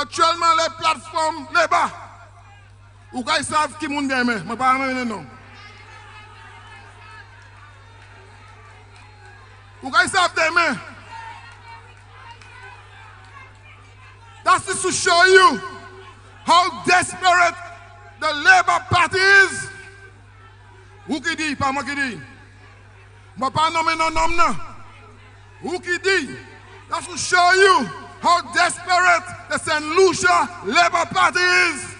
Actuellement, les plateformes, les bas. Ou qu'ils savent qui moun deme, je ne sais pas non. Ou qu'ils savent deme. That's just to show you how desperate the Labour Party is. Who qui dit, pas moi qui dis. Je ne vais pas nommer non nom non. Who qui dit. That's to show you how desperate the St. Lucia Labour Party is.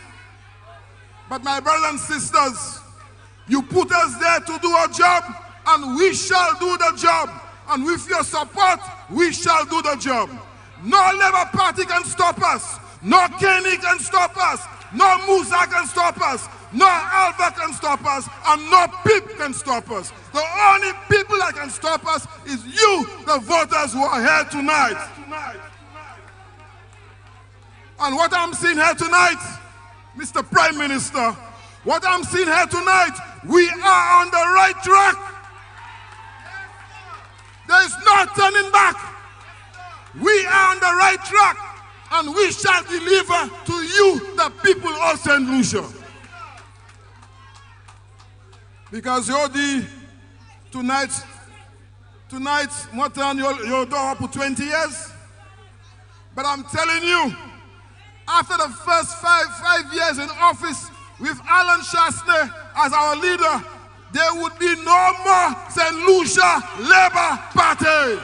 But my brothers and sisters, you put us there to do our job, and we shall do the job. And with your support, we shall do the job. No Labour Party can stop us. No Kenny can stop us. No Musa can stop us. No Alva can stop us. And no Pip can stop us. The only people that can stop us is you, the voters who are here tonight. And what I'm seeing here tonight, Mr. Prime Minister, what I'm seeing here tonight, we are on the right track. There is no turning back. We are on the right track, and we shall deliver to you, the people of St. Lucia. Because Yodi, tonight, Motan, you're door for 20 years. But I'm telling you, after the first five years in office with Alan Shastner as our leader, there would be no more St. Lucia Labour Party.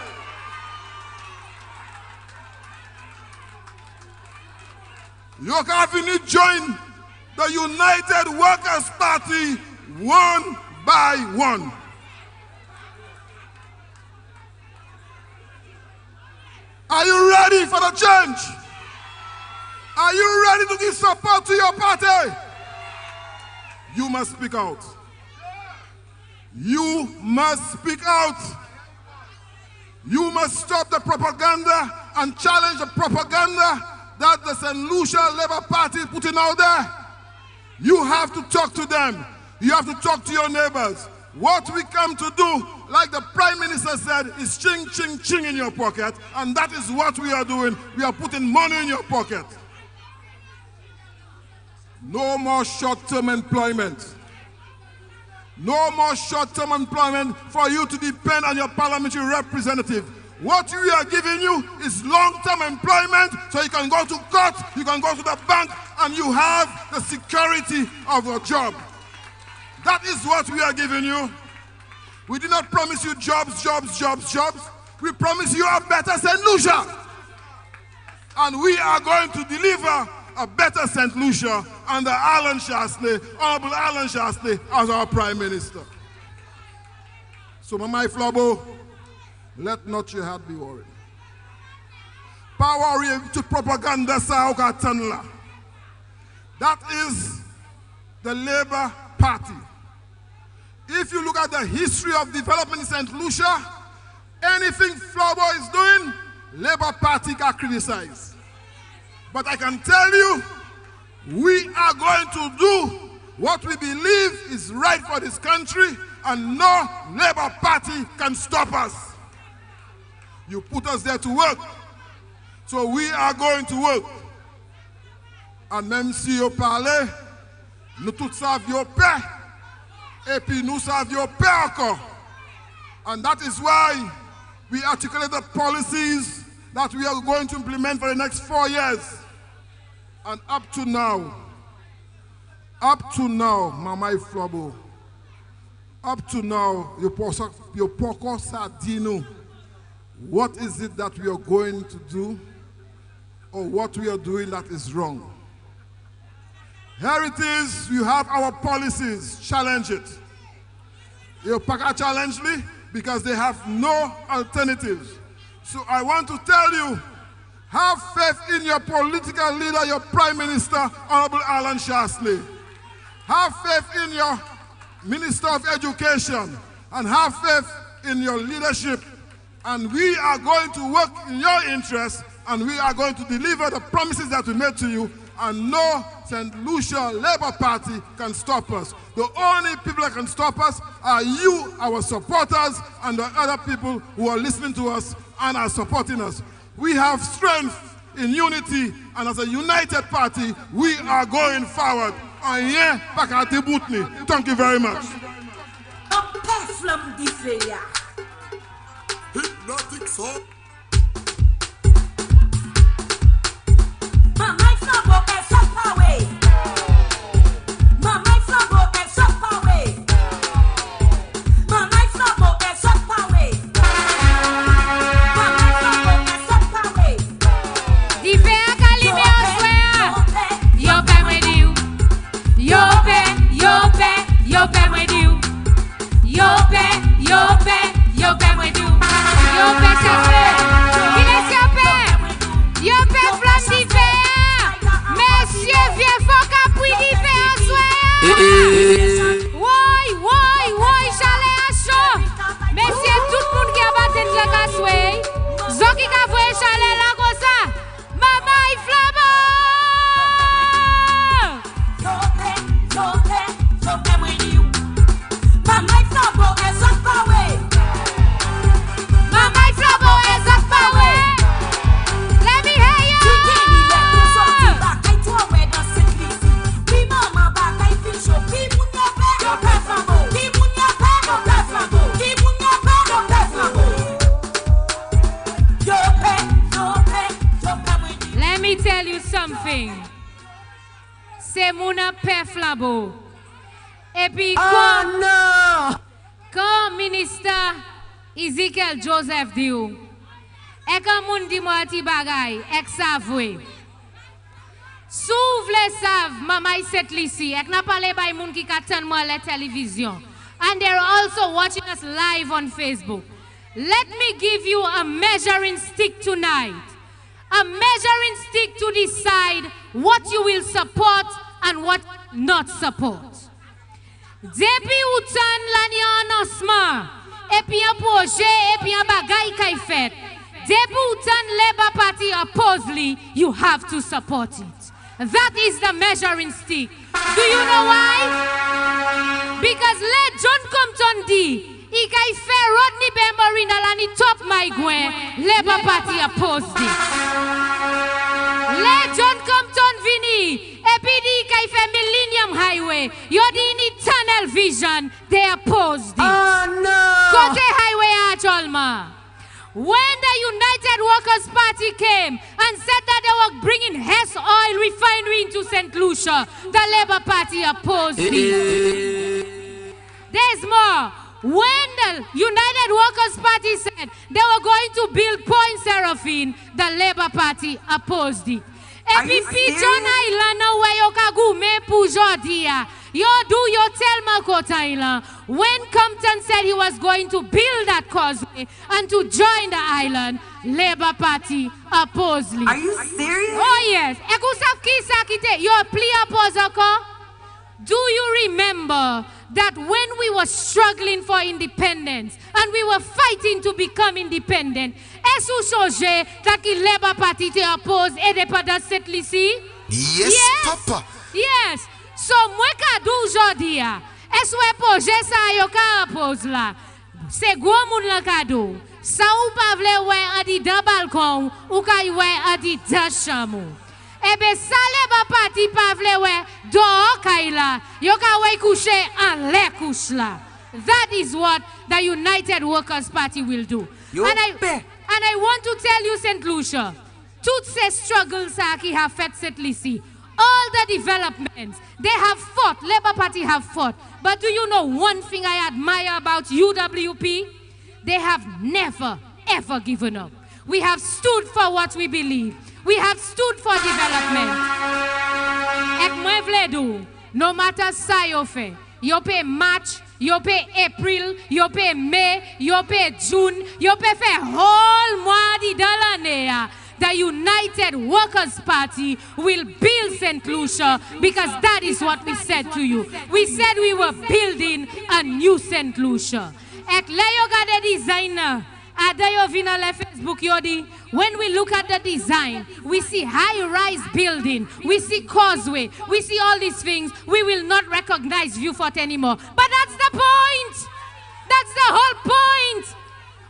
You can even join the United Workers' Party one by one. Are you ready for the change? Are you ready to give support to your party? You must speak out. You must speak out. You must stop the propaganda and challenge the propaganda that the St. Lucia Labour Party is putting out there. You have to talk to them. You have to talk to your neighbors. What we come to do, like the Prime Minister said, is ching, ching, ching in your pocket. And that is what we are doing. We are putting money in your pocket. No more short-term employment. No more short-term employment for you to depend on your parliamentary representative. What we are giving you is long-term employment, so you can go to court, you can go to the bank, and you have the security of your job. That is what we are giving you. We did not promise you jobs. We promise you a better St. Lucia. And we are going to deliver a better St. Lucia under Alan Shastner, Honorable Alan Shastner, as our Prime Minister. So, Mama Flobo, let not your heart be worried. Power to propaganda sauka tanla. That is the Labour Party. If you look at the history of development in St. Lucia, anything Flobo is doing, Labour Party can criticize. But I can tell you, we are going to do what we believe is right for this country, and no Labour Party can stop us. You put us there to work, so we are going to work. And même si vous parlez, nous tous savions paix, et puis nous savions paix encore. And that is why we articulate the policies that we are going to implement for the next 4 years. And up to now, Mama Flobo, up to now, you poko sadino. What is it that we are going to do, or what we are doing that is wrong? Here it is, you have our policies, challenge it. You challenge me because they have no alternatives. So I want to tell you, have faith in your political leader, your Prime Minister, Honorable Alan Shastner. Have faith in your Minister of Education, and have faith in your leadership. And we are going to work in your interest, and we are going to deliver the promises that we made to you, and no St. Lucia Labour Party can stop us. The only people that can stop us are you, our supporters, and the other people who are listening to us and are supporting us. We have strength in unity, and as a united party, we are going forward. And yeah, back at the Butney. Thank you very much. Hypnotic soul. C'est mon père Flabo. Et puis, quand ministre Ezekiel Joseph dit, et quand moun dit moi ti bagay, ek savwe. S'ouvre les sav, maman set ici, ek n'a parlé bay moun ki katan moi la télévision. And they're also watching us live on Facebook. Let me give you a measuring stick tonight. A measuring stick to decide what you will support and what not support. Depuis ou tan l'année en osman, et puis un projet, et puis un bagay kay fait. Depuis ou tan Labour Party opposely, you have to support it. That is the measuring stick. Do you know why? Because let John Compton di, Ikay fe Rodney Bembori na lani top my gwen, Labour Party opposed it. Let John Compton vini, epi di ikay fe Millennium Highway, yodi ini tunnel vision, they opposed it. Oh no! Kote Highway Acholma. When the United Workers' Party came and said that they were bringing Hess Oil Refinery into St. Lucia, the Labour Party opposed it. There's more. When the United Workers' Party said they were going to build Point Seraphine, the Labour Party opposed it. Et puis, Pigeon Island, where you can go, me pour Jordia. You do your tell Makota Island. When Compton said he was going to build that causeway and to join the island, Labour Party opposed it. Are you serious? Oh, yes. Your plea opposable. Do you remember that when we were struggling for independence and we were fighting to become independent, est-ce que changer that the Labour Party te oppose indépendance cette ici? Yes, Papa. Yes. So moi ka dou aujourd'hui, est-ce que projet ça yo ka oppose là? C'est gros moun la cadeau. Ça ou pas vle wè an di dans balcon ou ka wè an di dans chambre. Ebe sa Labour Party pa vle wè do kay la, yo ka wè coucher en le couche la. That is what the United Workers' Party will do. And I want to tell you, St. Lucia, toutes ces struggles qui have fait cette lycée, all the developments, they have fought, Labour Party have fought. But do you know one thing I admire about UWP? They have never, ever given up. We have stood for what we believe. We have stood for development. Ek mwen vle dou, no matter sa yo fe, yo pe March, yo pe April, yo pe May, yo pe June, yo pe fe whole mois di dan l'année. The United Workers' Party will build St. Lucia because that is what we said to you. We said we were building a new St. Lucia. Ek le yo gade designer. Facebook, when we look at the design, we see high-rise building, we see causeway, we see all these things. We will not recognize Vieux anymore. But that's the point. That's the whole point.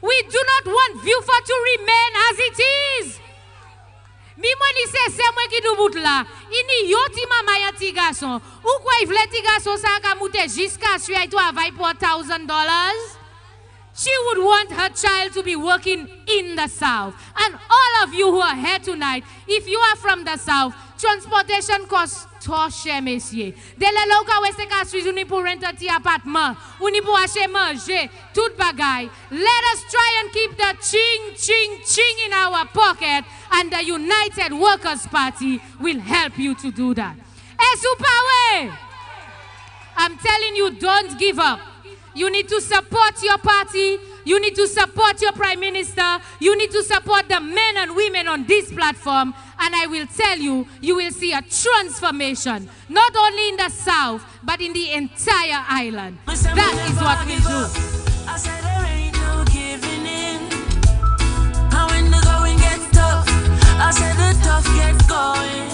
We do not want Vieux to remain as it is. Mi moni c'est moi qui nous bout là. Ini yo ti mama ya ti garçon. Ou quoi il vle ti garçon ça ka monter jusqu'à ce qu'il travaille pour $1,000? She would want her child to be working in the South. And all of you who are here tonight, if you are from the South, transportation costs trop cher, messieurs. Dès le local où c'est qu'à suivre, on pour renter un appartement, on pour acheter manger, tout bagaille. Let us try and keep the ching in our pocket, and the United Workers' Party will help you to do that. I'm telling you, don't give up. You need to support your party. You need to support your prime minister. You need to support the men and women on this platform. And I will tell you, you will see a transformation, not only in the South, but in the entire island. That is what we'll do. I said there ain't no giving in. And when the going gets tough, I said the tough gets going.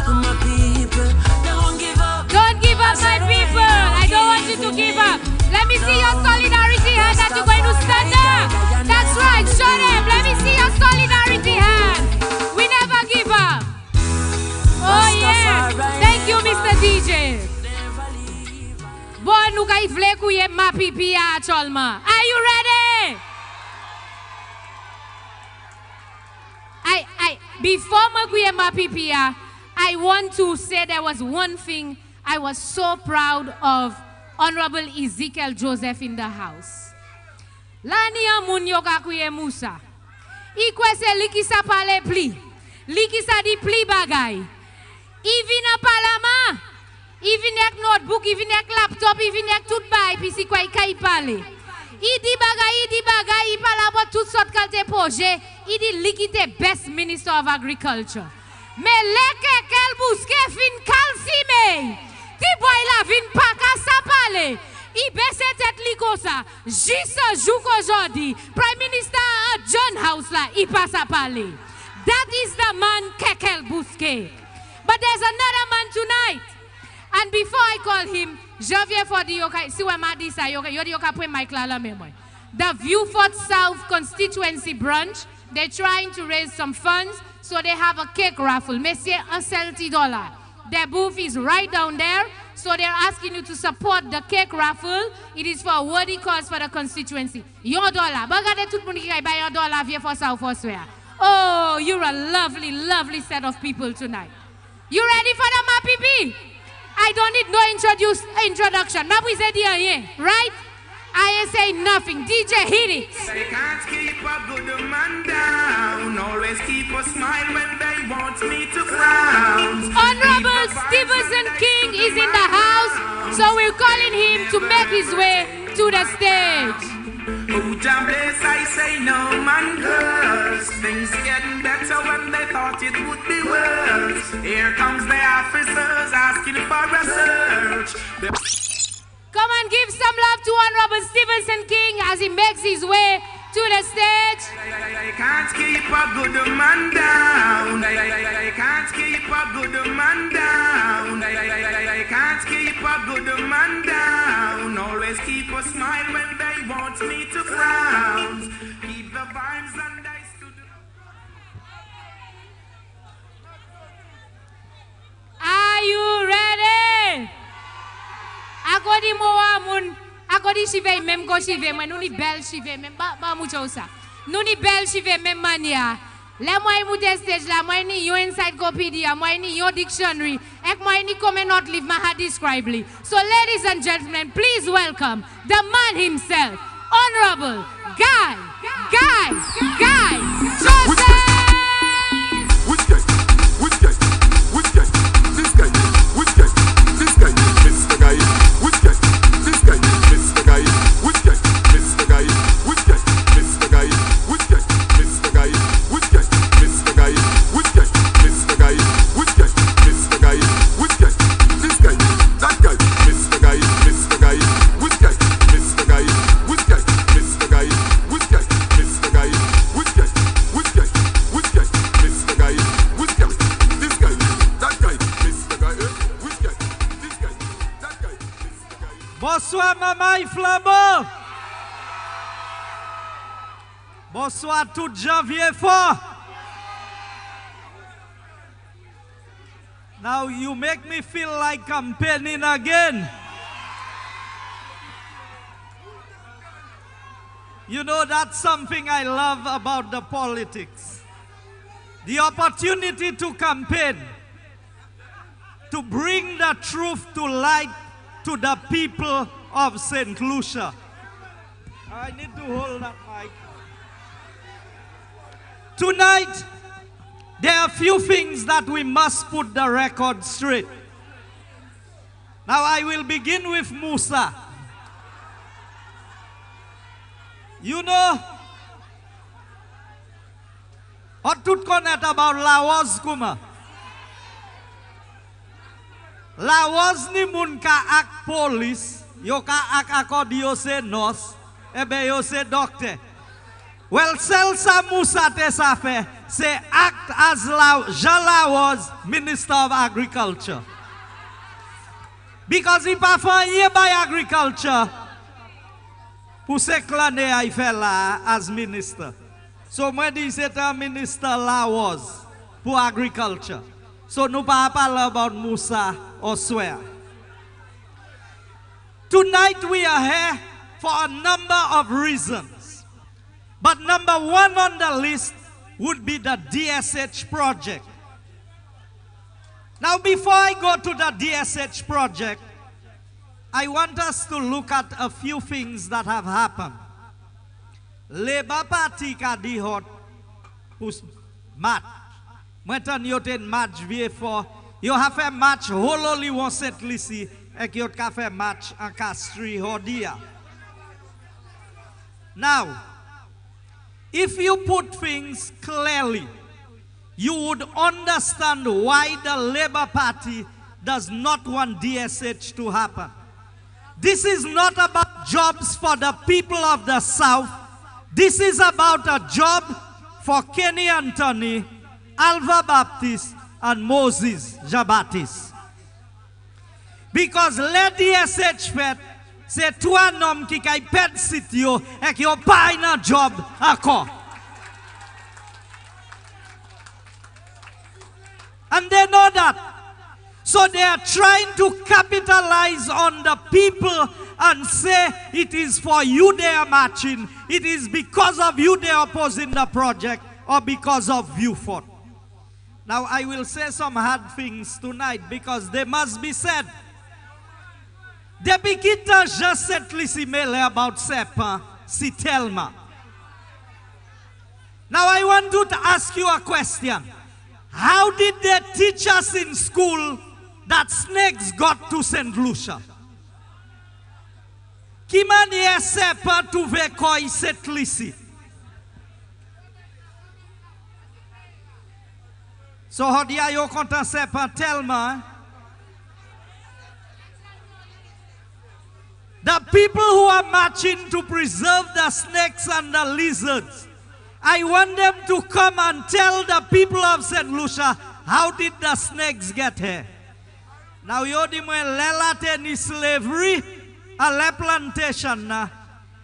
My people, don't give up. Don't give up, my people. I don't want you to give up. Let me see your solidarity hand that you're going to stand up. That's right, show them. Let me see your solidarity hand. We never give up. Oh yeah. Thank you, Mr. DJ. Bon, nous kay vle kouye ma pipi actuellement. Are you ready? Before ma kouye ma pipi, I want to say there was one thing I was so proud of. Honorable Ezekiel Joseph in the house. Lani amun yoka kuye Musa. Ikwese likisa pale pli. Likisa di pli bagay. Even a palama. Even ek notebook, even ek laptop, even ek tout bay pisi kwa ikai pale. Idi bagay, ipalabo tout sort kalte projet. Idi likite best minister of agriculture. Me leke kel buske fin kalsime. Ti boy la vin pa ka sa pale. I bese tet li kosa. Jise jou kojodi. Prime Minister John House la I pa sa pale. That is the man Kekel Buske. But there's another man tonight. And before I call him, je viens for the yoka. Si we ma di sa yoka. Yo di yoka pwe Mike la la memoy. The Vieux South constituency branch. They're trying to raise some funds. So they have a cake raffle. Messieurs, $1 Their booth is right down there. So they're asking you to support the cake raffle. It is for a worthy cause for the constituency. Your dollar. Bagade tout moun ki kay buy your dollar Vieux South for swear. Oh, you're a lovely, lovely set of people tonight. You ready for the Mapipi? I don't need no introduction. Mapi said here, right? I ain't saying nothing. DJ, hit it. They can't keep a good man down. Always keep a smile when they want me to frown. Honorable Stevenson King is in the house, so we're calling him to make his way to the stage. Oh, bless, I say no man curse. Things getting better when they thought it would be worse. Here comes the officers asking for a search. Come and give some love to Honorable Stevenson King as he makes his way to the stage. I can't keep a good man down. I can't keep a good man down. I can't keep a good man down. Always keep a smile when they want me to frown. Keep the vibes and I stood. Are you ready? Akodi moa mun, akodi chive même ko chive, moi nous ni belle chive même ba mucho ça. Nous ni belle chive même mania. Le moi mute stage la, moi ni yo encyclopedia, moi ni yo dictionary, ek moi ni come not live my had describably. So ladies and gentlemen, please welcome the man himself, Honorable Guy Joseph. Bonsoir maman Flambeau. Bonsoir tout janvier fort. Now you make me feel like campaigning again. You know, that's something I love about the politics. The opportunity to campaign, to bring the truth to light to the people of St. Lucia. I need to hold that mic. Tonight, there are a few things that we must put the record straight. Now I will begin with Musa. You know, what tout connaît about Laos kuma? Laos ni mun ka ak police, yo ka ak akodio se nurse, ebe yo se doctor. Well, Selsa Musa te sa fe, se act as Jean Laos, Minister of Agriculture. Because if I find here by agriculture, pour se claner ay fe la as minister. So when he said Minister Laos for agriculture. So nous pas parler about Musa or swear. Tonight we are here for a number of reasons. But number one on the list would be the DSH project. Now before I go to the DSH project, I want us to look at a few things that have happened. Labour Party ka di hot pus match. Maintenant yo ten match Vieux for yo ha fait match hololi won set lisi ek yo ka fait match en Castri hodia. Now, if you put things clearly, you would understand why the Labour Party does not want DSH to happen. This is not about jobs for the people of the South. This is about a job for Kenny Anthony, Alva Baptiste, and Moses Jabatis. Because le DSH fait, c'est toi nom qui kay ped sitio et qui a pas un job encore. And they know that. So they are trying to capitalize on the people and say it is for you they are marching. It is because of you they are opposing the project or because of Vieux. Now I will say some hard things tonight because they must be said. Depuis kita just set lisi mele about Sepa, si telma. Now I want to ask you a question. How did they teach us in school that snakes got to St. Lucia? Ki manière Sepa touve koi set lisi? So how do you content Sepa telma? The people who are marching to preserve the snakes and the lizards, I want them to come and tell the people of St. Lucia, how did the snakes get here? Now, you di mwen lelate ni slavery, a le plantation na,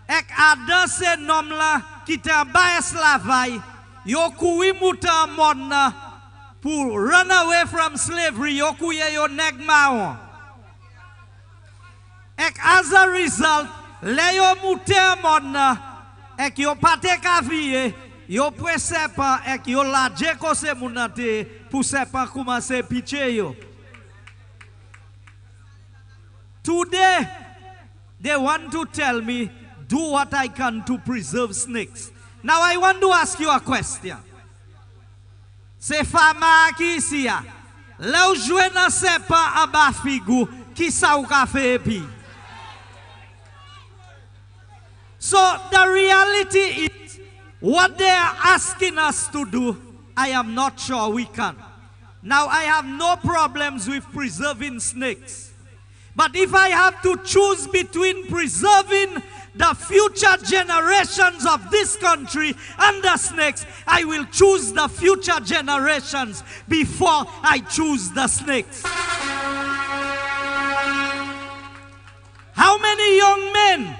ek adan se nom la, ki te ba eslavay, yo kuwi muta mon na, pour run away from slavery, yo kuye yo neg maon. Ek as a result, le yo mute mon na, ek yo pate kaviye, yo pre sepa, ek yo la jeko se munate, pou sepa koumase piche yo. Today, they want to tell me, do what I can to preserve snakes. Now I want to ask you a question. Se fama ki isi ya, le ou jwe nan sepa aba figou, ki sa ou ka fe epi? So the reality is, what they are asking us to do, I am not sure we can. Now I have no problems with preserving snakes. But if I have to choose between preserving the future generations of this country and the snakes, I will choose the future generations before I choose the snakes. How many young men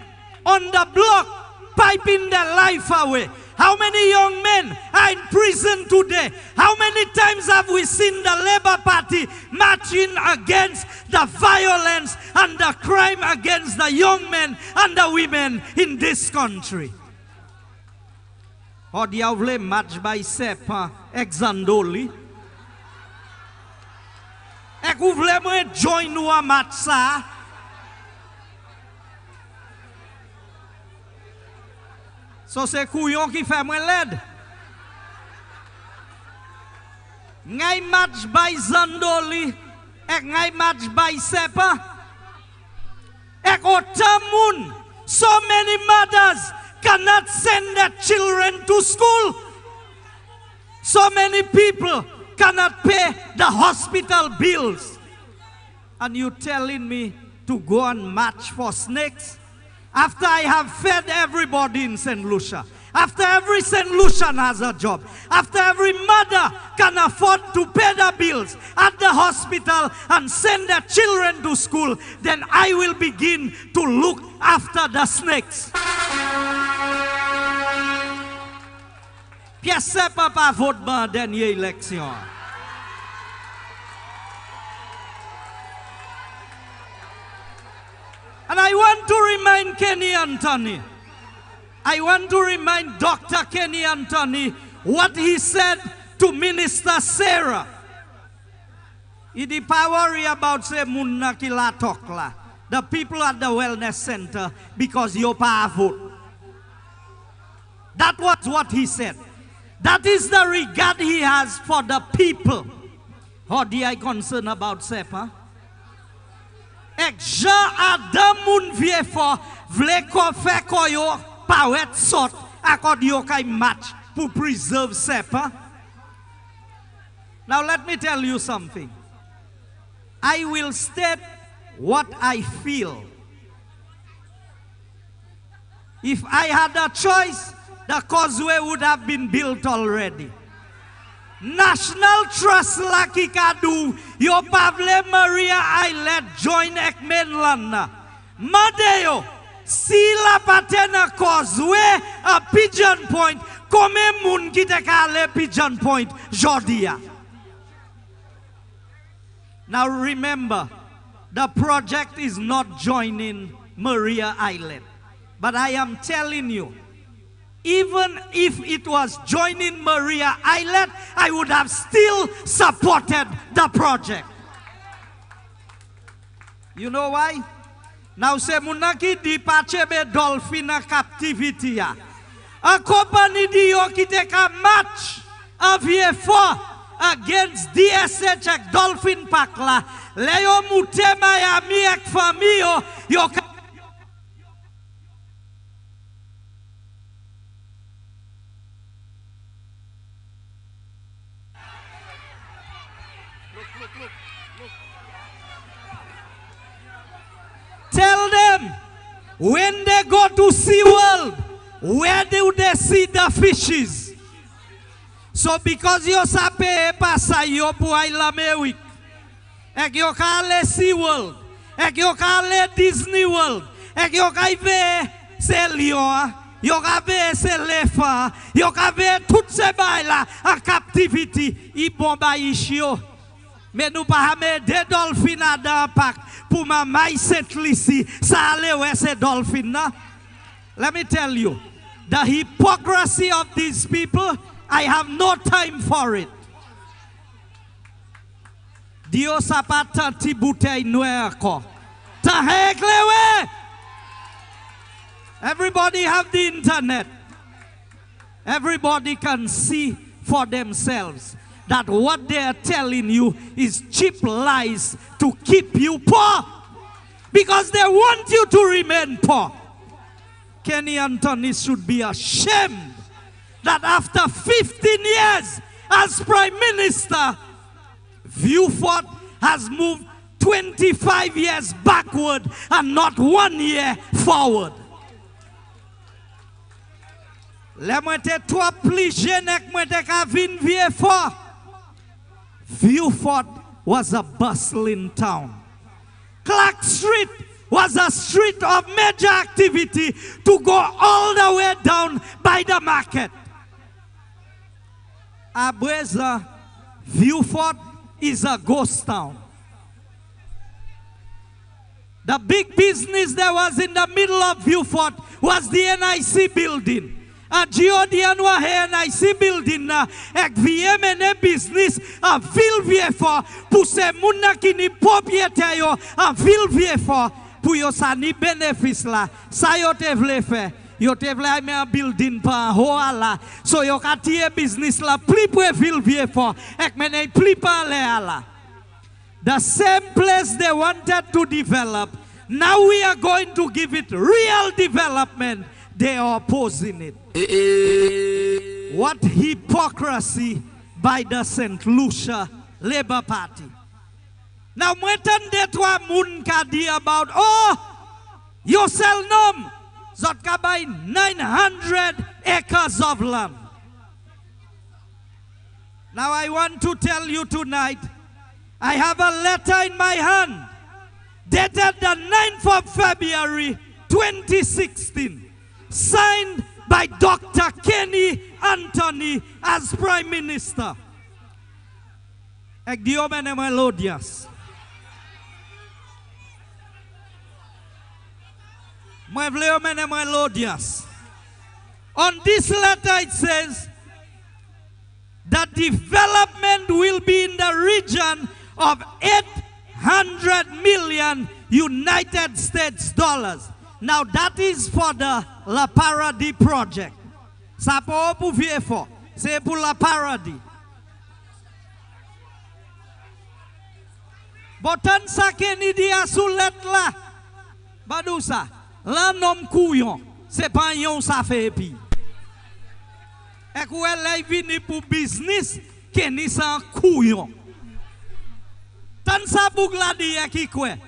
on the block piping their life away? How many young men are in prison today? How many times have we seen the Labour Party marching against the violence and the crime against the young men and the women in this country? Or do you have match by Sepa Exandoli? Ek ou vle mwen join nou a match sa? So se kouyon ki fè mwen led. Ngay match by Zandoli, ek ngay match by Sepa. Ek otamun, so many mothers cannot send their children to school. So many people cannot pay the hospital bills. And you telling me to go and march for snakes? After I have fed everybody in St. Lucia, after every St. Lucian has a job, after every mother can afford to pay the bills at the hospital and send their children to school, then I will begin to look after the snakes. Pièce pas vote dans dernière élection. And I want to remind Kenny Anthony, I want to remind Dr. Kenny Anthony what he said to Minister Sarah. He did worry about say munna kila tokla. The people at the wellness center because you pa vote. That was what he said. That is the regard he has for the people. How do I concern about Sepa? Ek jan adam moun vie fo vle ko fe ko yo pa wet sot akod yo kay match pour preserve Sepa. Now let me tell you something. I will state what I feel. If I had a choice, the causeway would have been built already. National Trust Lucky Kadu, yo Pavle Maria Islet join ek mainland. Madeo, si la patena causeway a Pigeon Point, kome moun kite kale Pigeon Point, Jordia. Now remember, the project is not joining Maria Island. But I am telling you, even if it was joining Maria Island, I would have still supported the project. You know why? Now se munaki di pachebe dolphin a captivity ya. A company di yo kite ka match a Vieux against DSH ek dolphin pakla. Leo mute Miami ek famio yo ka. Tell them, when they go to SeaWorld, where do they see the fishes? So because you sape pasa yo puay lamewik, ek yo kale SeaWorld, ek yo kale Disney World, ek yo kaive se lion, yo kave se lefa, yo kave tout se baila a captivity, i bomba ishio. Mais nous pas des dolphins à dans parc pour ma maille Saint-Lucie ça allait ouais ces dolphins là. Let me tell you, the hypocrisy of these people, I have no time for it. Dio sapata ti bouteille noire ko. Ta heklewe. Everybody have the internet. Everybody can see for themselves that what they are telling you is cheap lies to keep you poor. Because they want you to remain poor. Kenny Anthony should be ashamed that after 15 years as Prime Minister, Vieux has moved 25 years backward and not 1 year forward. Let me tell you, Vieux was a bustling town. Clark Street was a street of major activity to go all the way down by the market. Abweza, Vieux is a ghost town. The big business that was in the middle of Vieux was the NIC building. A Geodian wa NIC building na ek VM business a Vieux pour se muna ki ni propriétaire yo a Vieux pour yo sa ni bénéfice la. Sa yo te vle fe. Yo te vle me a building pa ho ala. So yo ka tie business la pli pou Vieux ek mene pli pa le ala. The same place they wanted to develop, now we are going to give it real development. They are opposing it. What hypocrisy by the St. Lucia Labour Party. Now, mwetan de twa moun ka di about, you sell nom, zot ka buy 900 acres of land. Now, I want to tell you tonight, I have a letter in my hand dated the 9th of February 2016, signed by Dr. Kenny Anthony as Prime Minister. Ekdiomene melodias. Mwevleomene melodias. On this letter it says, the development will be in the region of 800 million United States dollars. Now that is for the La Paradis project. Ça pour vous for. C'est pour La Paradis. Botan sa keni dia soulet la. Badousa. La nom couillon. C'est pas yon sa fait pi. Ek ou elle vini pour business, keni sa couillon. Tan sa bouk la di ek ikwe.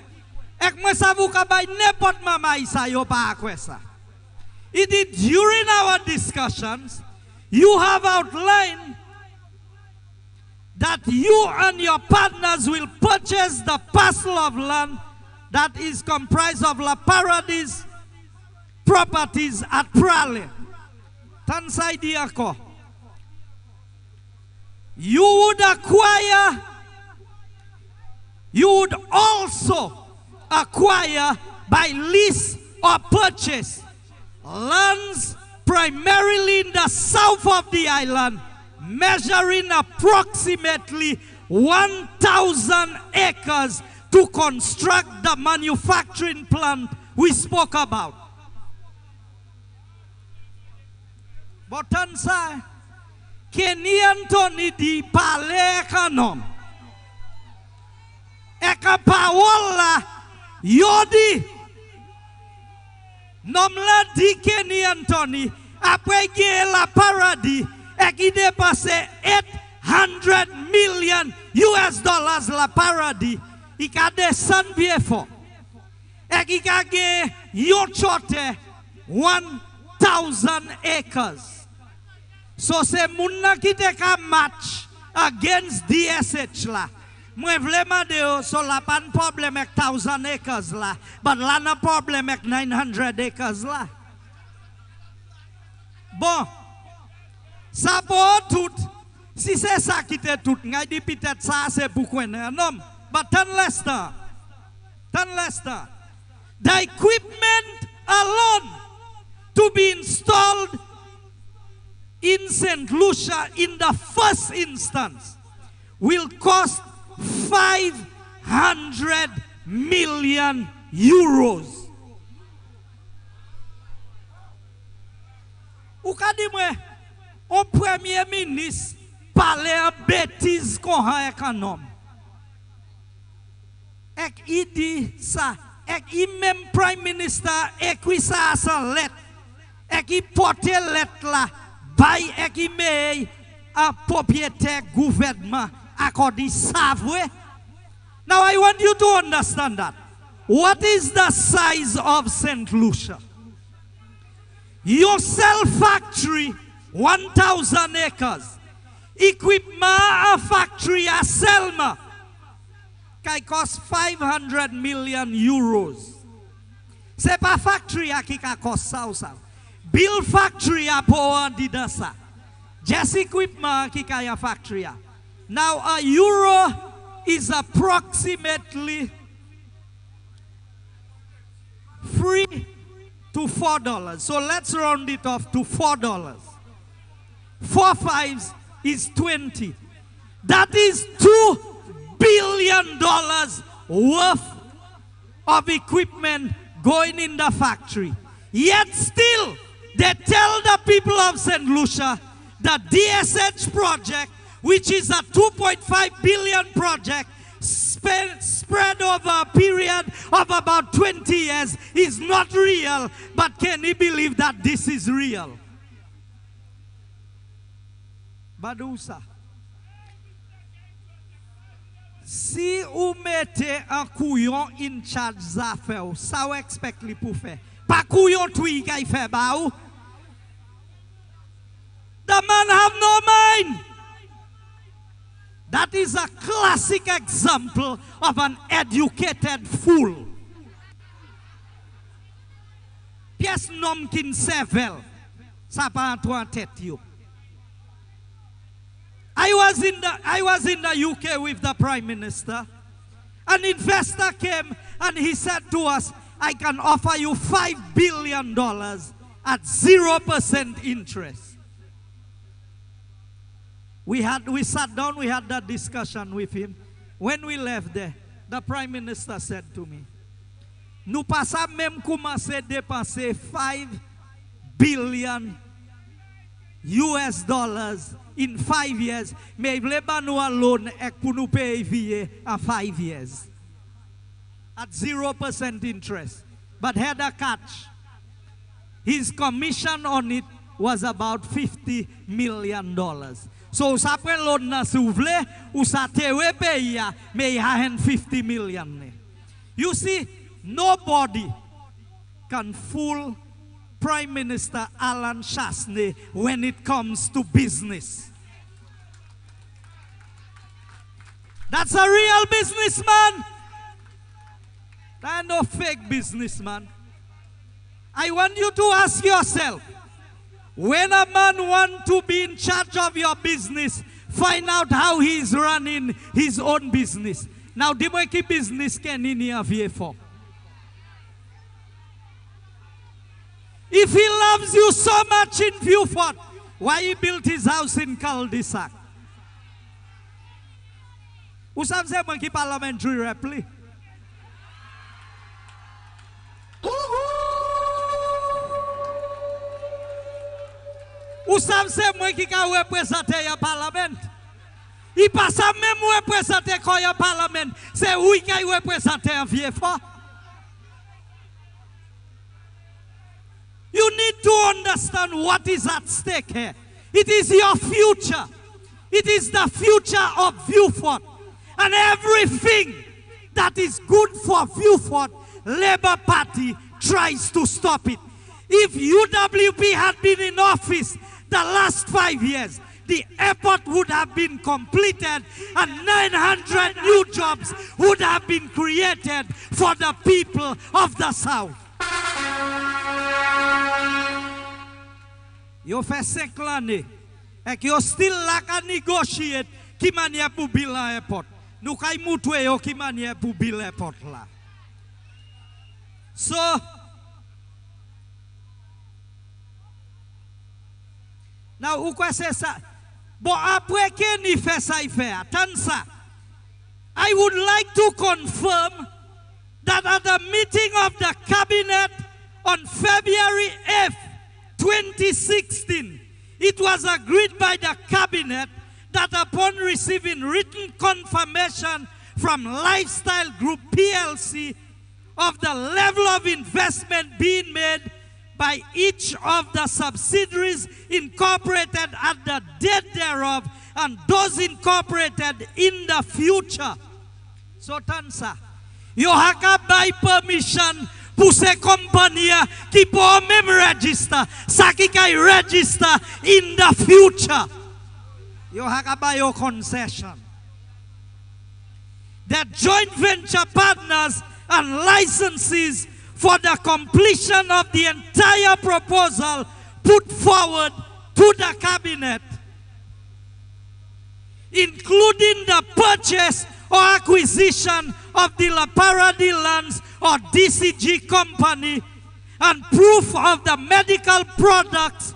Ek mwen sa vou kabay nepot mama isa yo pa akwe sa. It is during our discussions, you have outlined that you and your partners will purchase the parcel of land that is comprised of La Paradis properties at Prale. Tansai diako. You would acquire, you would also acquire by lease or purchase lands primarily in the south of the island, measuring approximately 1,000 acres to construct the manufacturing plant we spoke about. Botansa, Kenny Anthony di pale kanom. Eka pawola yodi. Nomla di Kenny Anthony apre ge La Paradis eki depase 800 million US dollars La Paradis. Ika desan biefo. Eki kage yochote 1,000 acres. So se munna ki te ka match against DSH la. Mwen vlema de yo so la pan problem ek 1,000 acres la. But la na problem ek 900 acres la. Bon. Sa po tout. Si se sa ki te tout. Ngay di pitet sa se bukwen. Nom. But tan lesta. Tan lesta. The equipment alone to be installed in St. Lucia in the first instance will cost 500 million euros. Ou ka di mwen, o premier ministre pale a bêtise kon ha ek anom. Ek i di sa, ek i même prime minister ekwi sa sa let. Ek i porte let la. By ekime a propriétaire gouvernement accordé savwe. Now I want you to understand that. What is the size of St. Lucia? Your cell factory, 1,000 acres. Equipment a factory a Selma. Kai cost 500 million euros. C'est pas factory a ki ka cost sa ou sa. Build factory a power didasa. Just equipment ki kaya factory. Now a euro is approximately $3 to $4. So let's round it off to $4. 4 fives is 20. That is $2 billion worth of equipment going in the factory. Yet still, they tell the people of St. Lucia the DSH project, which is a $2.5 billion project spread over a period of about 20 years, is not real. But can you believe that this is real? Badusa. Si ou mette un couillon in charge zafè, ça ou expect li pou fè. Pa couillon twi kay fè ba ou. The man have no mind. That is a classic example of an educated fool. Pièce nom kin sevel. Ça pa antou an tèt yo. I was in the UK with the Prime Minister. An investor came and he said to us, I can offer you $5 billion at 0% interest. We sat down, we had that discussion with him. When we left there, the Prime Minister said to me, nous passons même commencer dépenser $5 billion in 5 years, mais vle ba nou a loan ek pou nou pay Vieux in 5 years. At 0% interest. But had a catch. His commission on it was about $50 million. So sa pre loan na sou vle, ou sa tewe pay ya, mais y a $50 million. You see, nobody can fool Prime Minister Alan Chasney when it comes to business. That's a real businessman. That's no fake businessman. I want you to ask yourself, when a man wants to be in charge of your business, find out how he is running his own business. Now, the ki business can in here for. If he loves you so much in Vieux, why he built his house in cul-de-sac? Ou sa mse mwen ki parliamentary rep li? Ou sa mse mwen ki ka represente ya parlement? I pa sa même represente ko ya parlement, se ou ki represente en Vieux. You need to understand what is at stake here. It is your future. It is the future of Vieux. And everything that is good for Vieux, Labour Party tries to stop it. If UWP had been in office the last 5 years, the airport would have been completed and 900 new jobs would have been created for the people of the South. You fait 5 l'année et you still like a negotiate qui manière pour build an airport. Nous kay moutwe yo qui manière pour build airport là. So now ou quoi c'est ça? Bon après que ni fait ça il fait attends ça. I would like to confirm that at the meeting of the cabinet on February 8th, 2016, it was agreed by the cabinet that upon receiving written confirmation from Lifestyle Group PLC of the level of investment being made by each of the subsidiaries incorporated at the date thereof and those incorporated in the future. So Tansa, you have to buy permission pour ces compagnies qui peuvent même register, ça qui can register in the future. You have to buy your concession. The joint venture partners and licensees for the completion of the entire proposal put forward to the cabinet including the purchase or acquisition of the La Paradis lands or DCG company, and proof of the medical products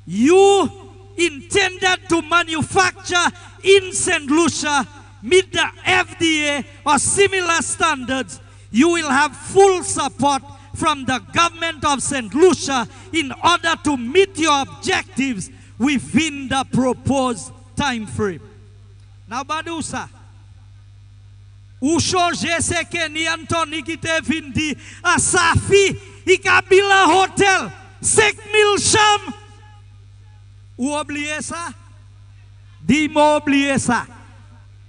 you intended to manufacture in St. Lucia meet the FDA or similar standards, you will have full support from the government of St. Lucia in order to meet your objectives within the proposed time frame. Now, Badusa, ou changer se Kenny Anthony qui te vindi à Safi, i Kabila Hotel, 5,000 chambres. Ou oubliez ça? Dis-moi oubliez ça.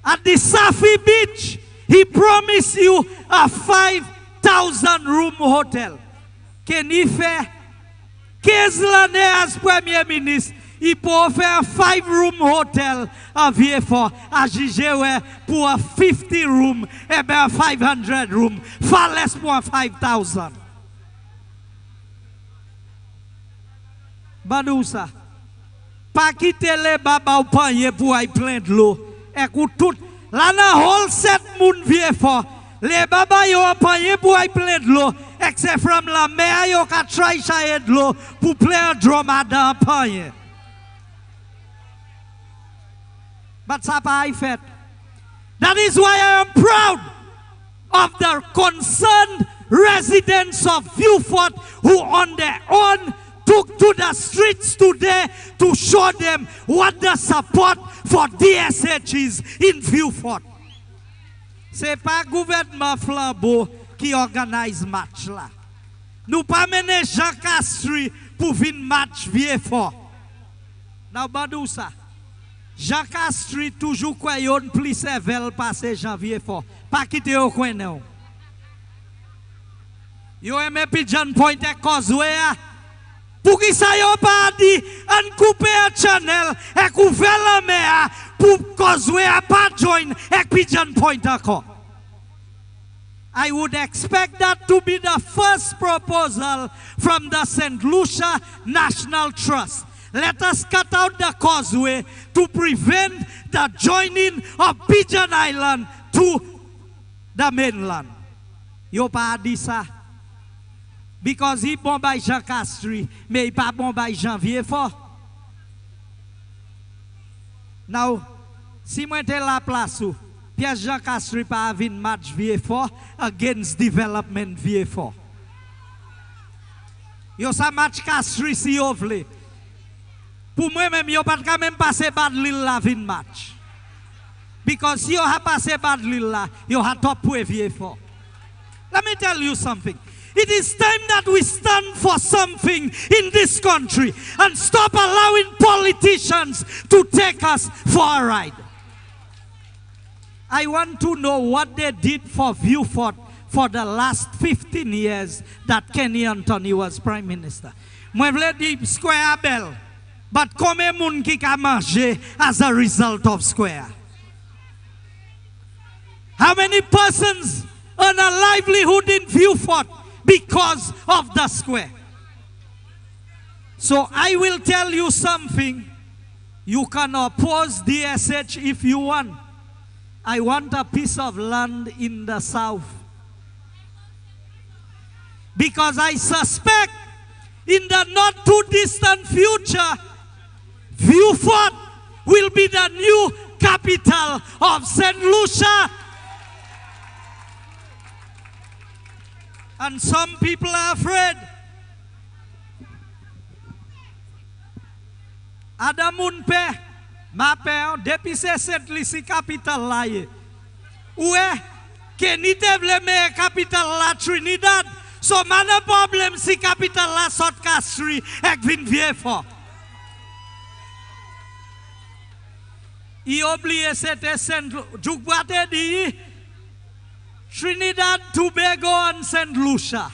At the Safi Beach, he promised you a 5,000 room hotel. Kenny fait 15 l'année as Premier ministre. Il peut faire 5 room hotel à Vieux à juger pour 50 room et bien 500 room. Far less pour 5,000. Badousa, pas quitter les babas au panier pour aller plein de l'eau. Écoute tout, là dans hall 7 moun Vieux les babas yo panier pour aller plein de l'eau. Except from la mer yo ka try chayer de l'eau pour plein de dromadaire panier. But ça fait. That is why I am proud of the concerned residents of Vieux who on their own took to the streets today to show them what the support for DSH is in Vieux. C'est pas gouvernement flambeau qui organise match là. Nous pas mener Jean Castri pour venir match Vieux. Now Badousa. Jean Castri toujours croyant plus sévère passer janvier fort. Pas quitter au coin non. Yo aimé Pigeon Point et Causeway. Pour qui ça yo pas dit en couper un channel et couvrir la mer pour Causeway pas join et Pigeon Point encore. I would expect that to be the first proposal from the St. Lucia National Trust. Let us cut out the causeway to prevent the joining of Pigeon Island to the mainland. Yo pas dit ça. Because he bon by Jean Castri, mais il pas bon by Janvier fort. Now, si moi te la place ou, Pierre Jean Castri pas avin match Vieux fort against development Vieux fort. Yo sa match Castri si yo vle. Pour moi-même, yo pas quand même passer bad lil la vin match. Because you have passé bad lil la, you have top Vieux fort. Let me tell you something. It is time that we stand for something in this country and stop allowing politicians to take us for a ride. I want to know what they did for Vieux for the last 15 years that Kenny Anthony was Prime Minister. Moi vle di Square Bell, but combien moun ki ka manje as a result of Square? How many persons earn a livelihood in Vieux because of the Square? So I will tell you something. You can oppose DSH if you want. I want a piece of land in the south. Because I suspect in the not too distant future, Vieux will be the new capital of St. Lucia. And some people are afraid. Adamoun pe, ma pe, depuis c'est cette lycée capitale là. Oué, Kenny te vle me capital la Trinidad. So man a problem si capital la sort Castri ek vin Vieux fort. I oublié c'était Saint Jukbate di Trinidad, Tobago and St. Lucia.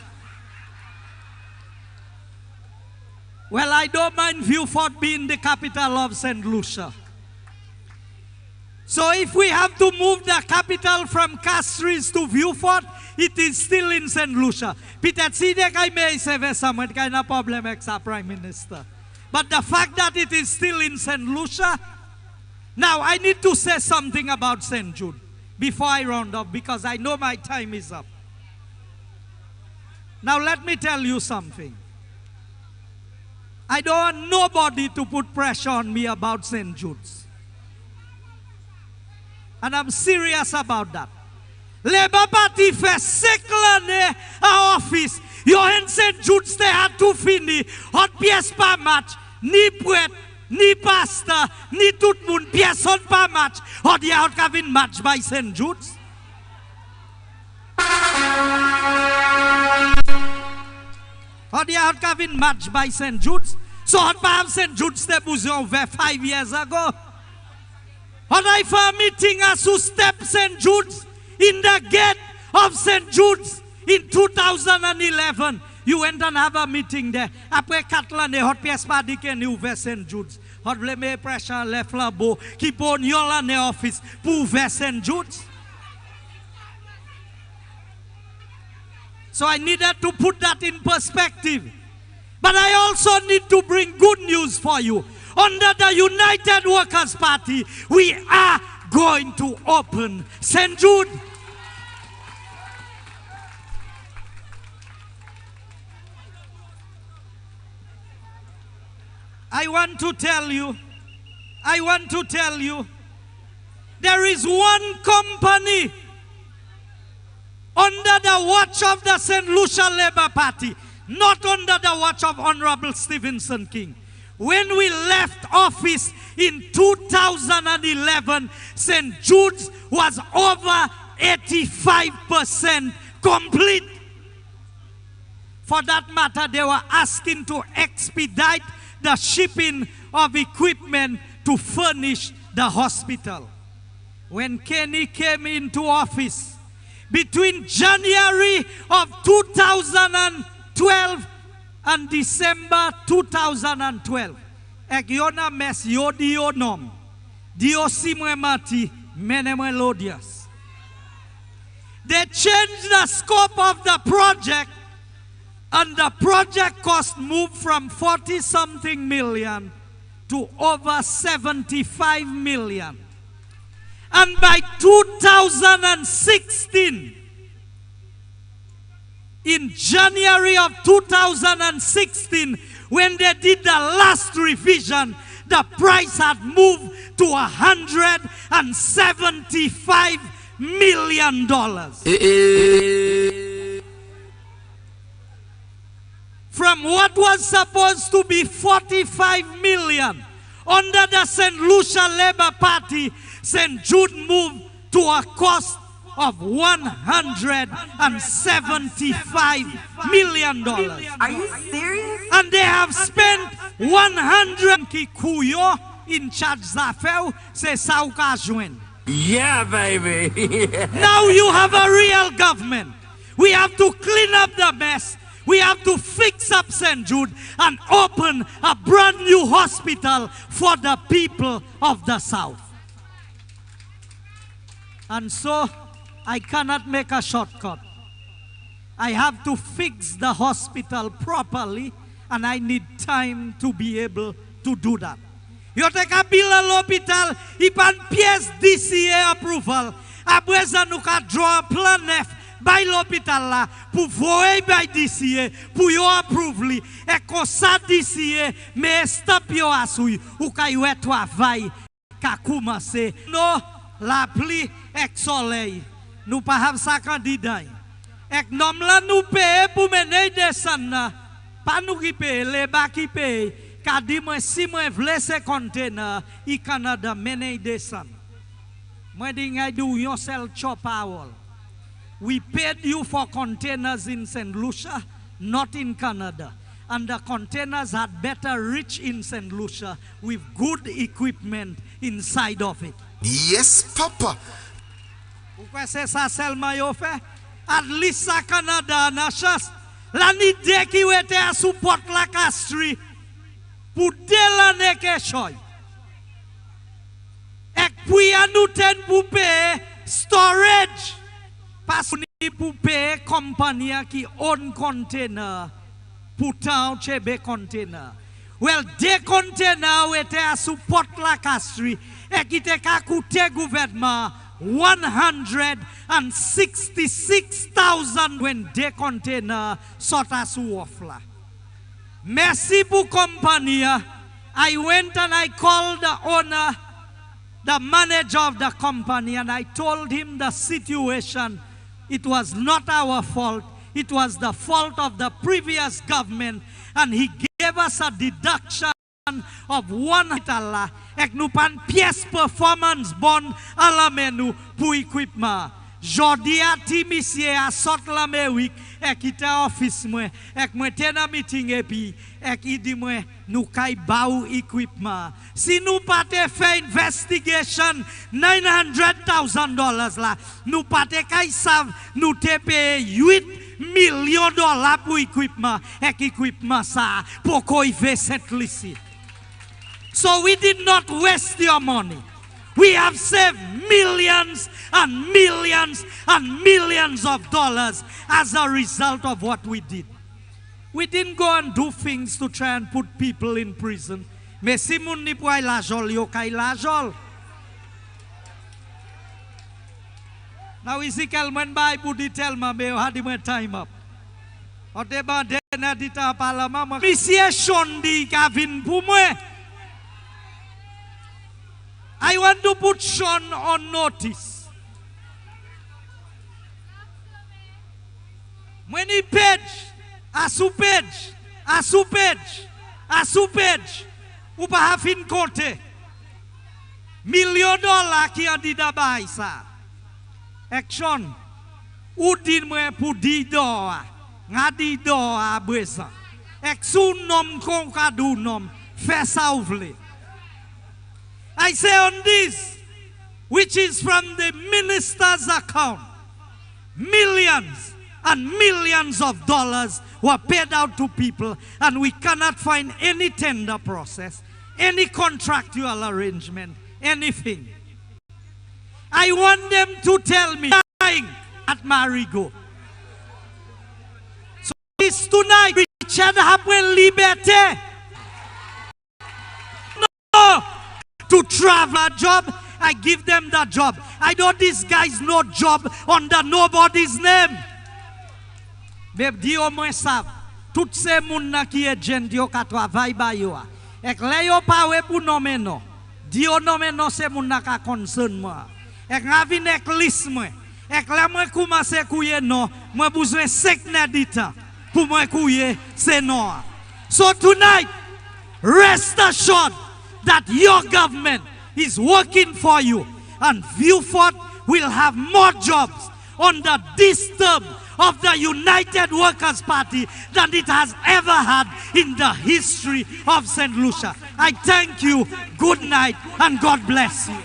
Well, I don't mind Vieux being the capital of St. Lucia. So if we have to move the capital from Castries to Vieux, it is still in St. Lucia. Peut-être si des kay may save some kind of problem ex Prime Minister. But the fact that it is still in St. Lucia, Now, I need to say something about St. Jude before I round up, because I know my time is up. Now, let me tell you something. I don't want nobody to put pressure on me about St. Jude's. And I'm serious about that. Labour Party fait 5 années à office. Yo en St. Jude's te a tout fini. Hot pièce pas match. Ni prêtre, ni pasteur, ni tout le monde. Personne pas match. Hot ya out Kevin match by St. Jude's. Hot ya out Kevin match by St. Jude's. So hot pa have St. Jude's te bouzé over 5 years ago. Hot I for a meeting as who step St. Jude's in the gate of St. Jude's in 2011. You went and have a meeting there. Après 4 années, hot pièce pas dit que nous ouvert St. Jude's. Hot vle me pressure le flambeau qui pon yon l'année office pour ouvrir St. Jude's. So I needed to put that in perspective. But I also need to bring good news for you. Under the United Workers' Party, we are going to open St. Jude. I want to tell you, there is one company under the watch of the St. Lucia Labour Party, not under the watch of Honorable Stevenson King. When we left office in 2011, St. Jude's was over 85% complete. For that matter, they were asking to expedite the shipping of equipment to furnish the hospital. When Kenny came into office, between January of 2012 and December 2012, ek yona mes yodi yonom, dio simwe mati, menemwe lodias. They changed the scope of the project, and the project cost moved from 40-something million to over 75 million. And by 2016, in January of 2016, when they did the last revision, the price had moved to $175 million. From what was supposed to be 45 million under the St. Lucia Labour Party, St. Jude moved to a cost of $175 million. Are you serious? And they have spent 100 Kikuyo in charge d'affaires, c'est ça ou ka joindre. Yeah, baby. Now you have a real government. We have to clean up the mess. We have to fix up St. Jude and open a brand new hospital for the people of the South. And so, I cannot make a shortcut. I have to fix the hospital properly, and I need time to be able to do that. You take a bill à l'hôpital, il prend pièce DCA approval. Après ça, nous avons draw un plan neuf by l'hôpital là pour voyer by DCA, pour yo approve li. Et comme ça DCA, mais stop yo asui, ou ka yo travail ka commencer. Non, la pluie et soleil. Nous pas have ça candidat. Et nom là nous payer pour mener descendre. Pas nous qui paye, les bas qui paye. Car dit moi si moi vle ce container, I Canada mener descendre. Moi dis I do yourself chop our. We paid you for containers in St. Lucia, not in Canada. And the containers had better reach in St. Lucia with good equipment inside of it. Yes, Papa. Pourquoi c'est ça seulement yo fait? At least à Canada, na chance. L'année qui était à support la castri pour de l'année que choy. Et puis à nous ten pour payer storage. Parce que pour payer compagnie qui own container pour tant chebe container. Well, des containers étaient à support la castrie et qui était à coûter gouvernement 166,000 when des containers sortent sous offre là. Merci pour compagnie. I went and I called the owner, the manager of the company, and I told him the situation. It was not our fault. It was the fault of the previous government. And he gave us a deduction of $100. Ek nou pan pièce performance bond à la menu pour équipement. Jodi a ti monsieur a sort la Amérique et qui ta office moi et moi ten a meeting et puis et qui dit moi nous kay baou équipement. Si nous pas te fait investigation $900,000 là, nous pas te kay sav nous te payer $8 millions pour équipement et équipement ça pour qu'on y fait cette licite. So we did not waste your money. We have saved millions and millions and millions of dollars as a result of what we did. We didn't go and do things to try and put people in prison. Mais si moun ni pou ay lajol, yo kay lajol. Now Ezekiel when by budi tell ma me had my time up. Ote ba dena dita parlement. Monsieur Shondi ka vin pou moi. I want to put Sean on notice. When he page, a sous-page, ou pas have in compte. $1,000,000 qui a dit d'abord ça. Action, ou dit moi pour di doa, nga di doa bresa. Ek sou nom kon kadou nom, fais ça ouvle. I say on this, which is from the minister's account, millions and millions of dollars were paid out to people, and we cannot find any tender process, any contractual arrangement, anything. I want them to tell me dying at Marigo. So this tonight, Richard Hapwell Liberté. No. To travel a job, I give them that job. I know these guys no job under nobody's name. Mais di au moins savent, tout ces moun na qui est gent yo ka travail ba yo. Ek le yo pa we pou nommer non. Di yo nommer non c'est moun na ka concern moi. Ek nga vin ek list moi. Ek la moi commencer kouye non, moi besoin 5 nedita pour moi kouye c'est non. So tonight, rest assured that your government is working for you, and Vieux will have more jobs under this term of the United Workers' Party than it has ever had in the history of St. Lucia. I thank you, good night, and God bless you.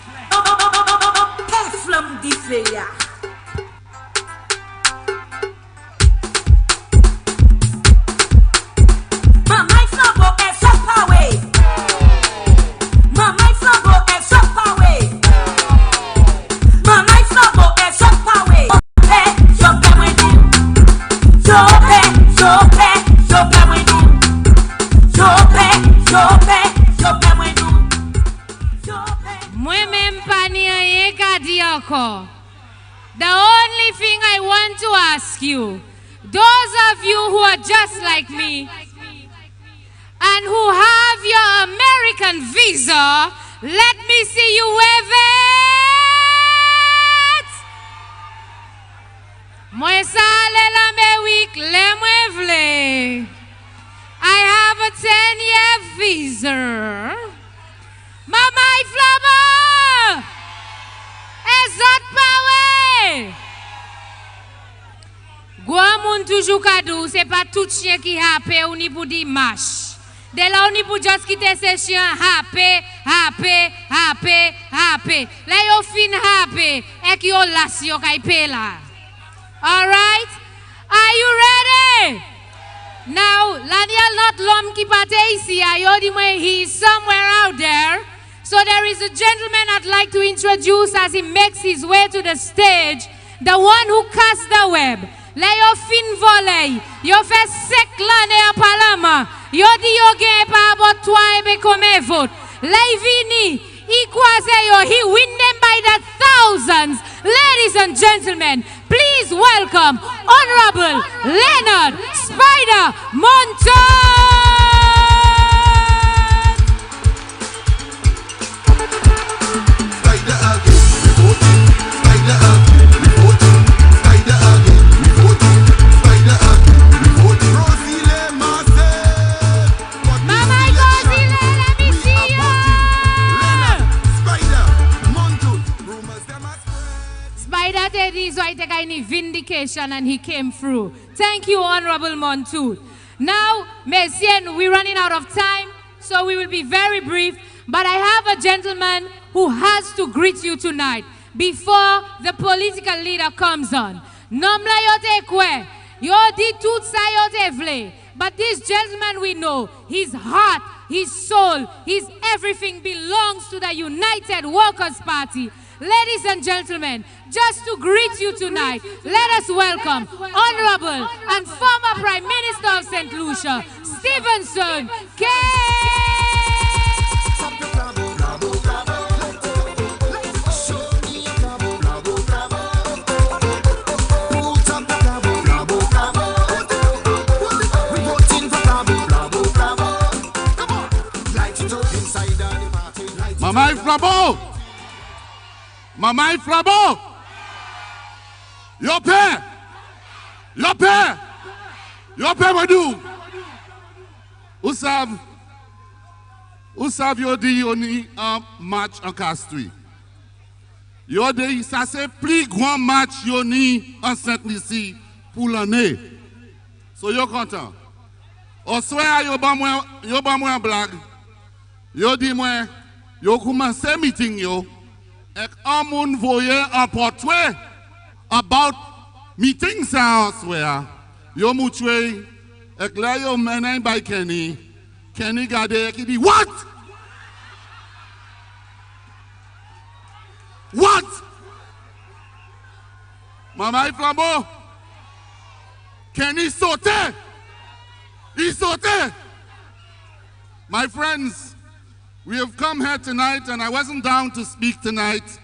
The only thing I want to ask you, those of you who are just like me and who have your American visa, let me see you wave it. Moi sale l'Amérique, le moi vle. I have a 10-year visa. Mama Flama! Ezot pawe! Gwa moun toujou kadou, c'est pas tout chien qui hape ou ni pou di mash. De là ou ni pou just kite se chien hape. La yo fin hape, ek yo las yo kay pe la. Alright? Are you ready? Now, Laniel not lom ki pate isi, ayo di mwen he's somewhere out there. So there is a gentleman I'd like to introduce as he makes his way to the stage, the one who cast the web. Le yo fin voley, yo fe sek lane a palama. Yo di yo gen pa about 3 be comme vote. Lay vini, he croise yo, he win them by the thousands. Ladies and gentlemen, please welcome Honorable Leonard Spider Monton. So I take any vindication and he came through. Thank you, Honorable Montour. Now, Messian, we're running out of time, so we will be very brief. But I have a gentleman who has to greet you tonight before the political leader comes on. Nomla yote kwe, yo di tout sa yote vle. But this gentleman we know, his heart, his soul, his everything belongs to the United Workers' Party. Ladies and gentlemen, just to greet you tonight, let us welcome Honorable and former Prime Minister of St. Lucia, Stevenson K. Mama Flabo! Mama Flabo! Your père! Your père! Your père Madou! Où savent yo dit on y un match en Castries? Yo dit ça c'est plus grand match yo ni en Saint-Lucie pour l'année. So yo content. Au soir yo ba moi blague. Yo dit moi yo commencé meeting yo. Ek amun voye un portrait about meetings elsewhere. Yo mouchwe ek la yo menen by Kenny. Kenny gade ek di what? What? Mama Flambeau. Kenny saute. He saute. My friends, we have come here tonight, and I wasn't down to speak tonight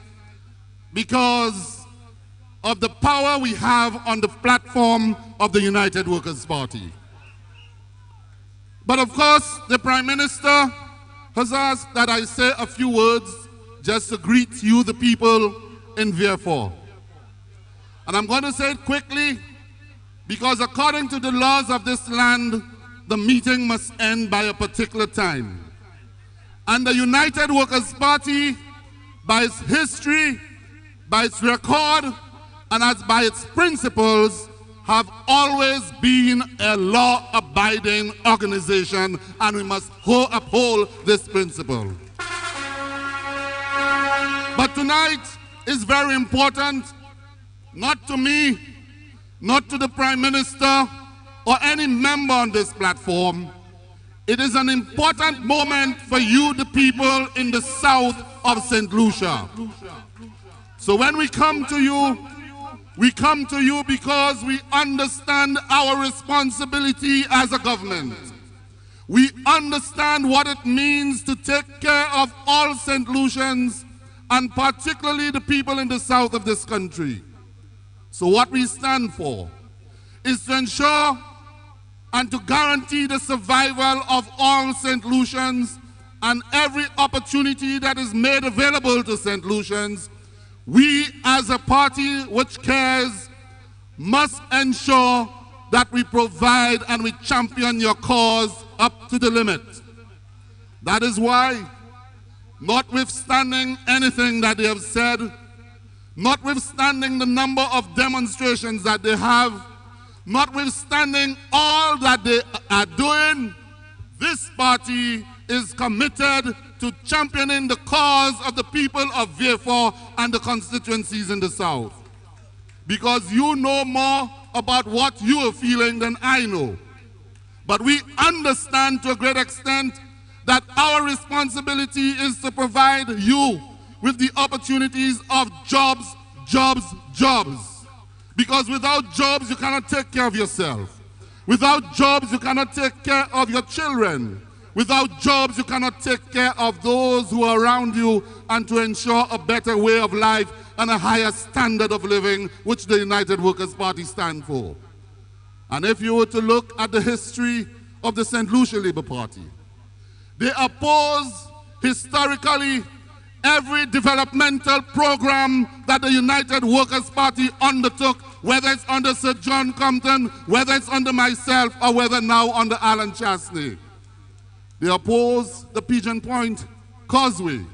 because of the power we have on the platform of the United Workers' Party. But of course, the Prime Minister has asked that I say a few words just to greet you, the people in Vieux. And I'm going to say it quickly because according to the laws of this land, the meeting must end by a particular time. And the United Workers' Party, by its history, by its record, and as by its principles, have always been a law-abiding organization, and we must uphold this principle. But tonight is very important, not to me, not to the Prime Minister, or any member on this platform. It is an important moment for you, the people in the south of St. Lucia. So when we come to you because we understand our responsibility as a government. We understand what it means to take care of all St. Lucians, and particularly the people in the south of this country. So what we stand for is to ensure and to guarantee the survival of all St. Lucians, and every opportunity that is made available to St. Lucians, we as a party which cares must ensure that we provide and we champion your cause up to the limit. That is why, notwithstanding anything that they have said, notwithstanding the number of demonstrations that they have, notwithstanding all that they are doing, this party is committed to championing the cause of the people of Vieux and the constituencies in the south. Because you know more about what you are feeling than I know. But we understand to a great extent that our responsibility is to provide you with the opportunities of jobs, jobs, jobs. Because without jobs, you cannot take care of yourself. Without jobs, you cannot take care of your children. Without jobs, you cannot take care of those who are around you and to ensure a better way of life and a higher standard of living, which the United Workers' Party stand for. And if you were to look at the history of the St. Lucia Labour Party, they oppose historically every developmental program that the United Workers' Party undertook, whether it's under Sir John Compton, whether it's under myself, or whether now under Alan Chastney. They oppose the Pigeon Point Causeway.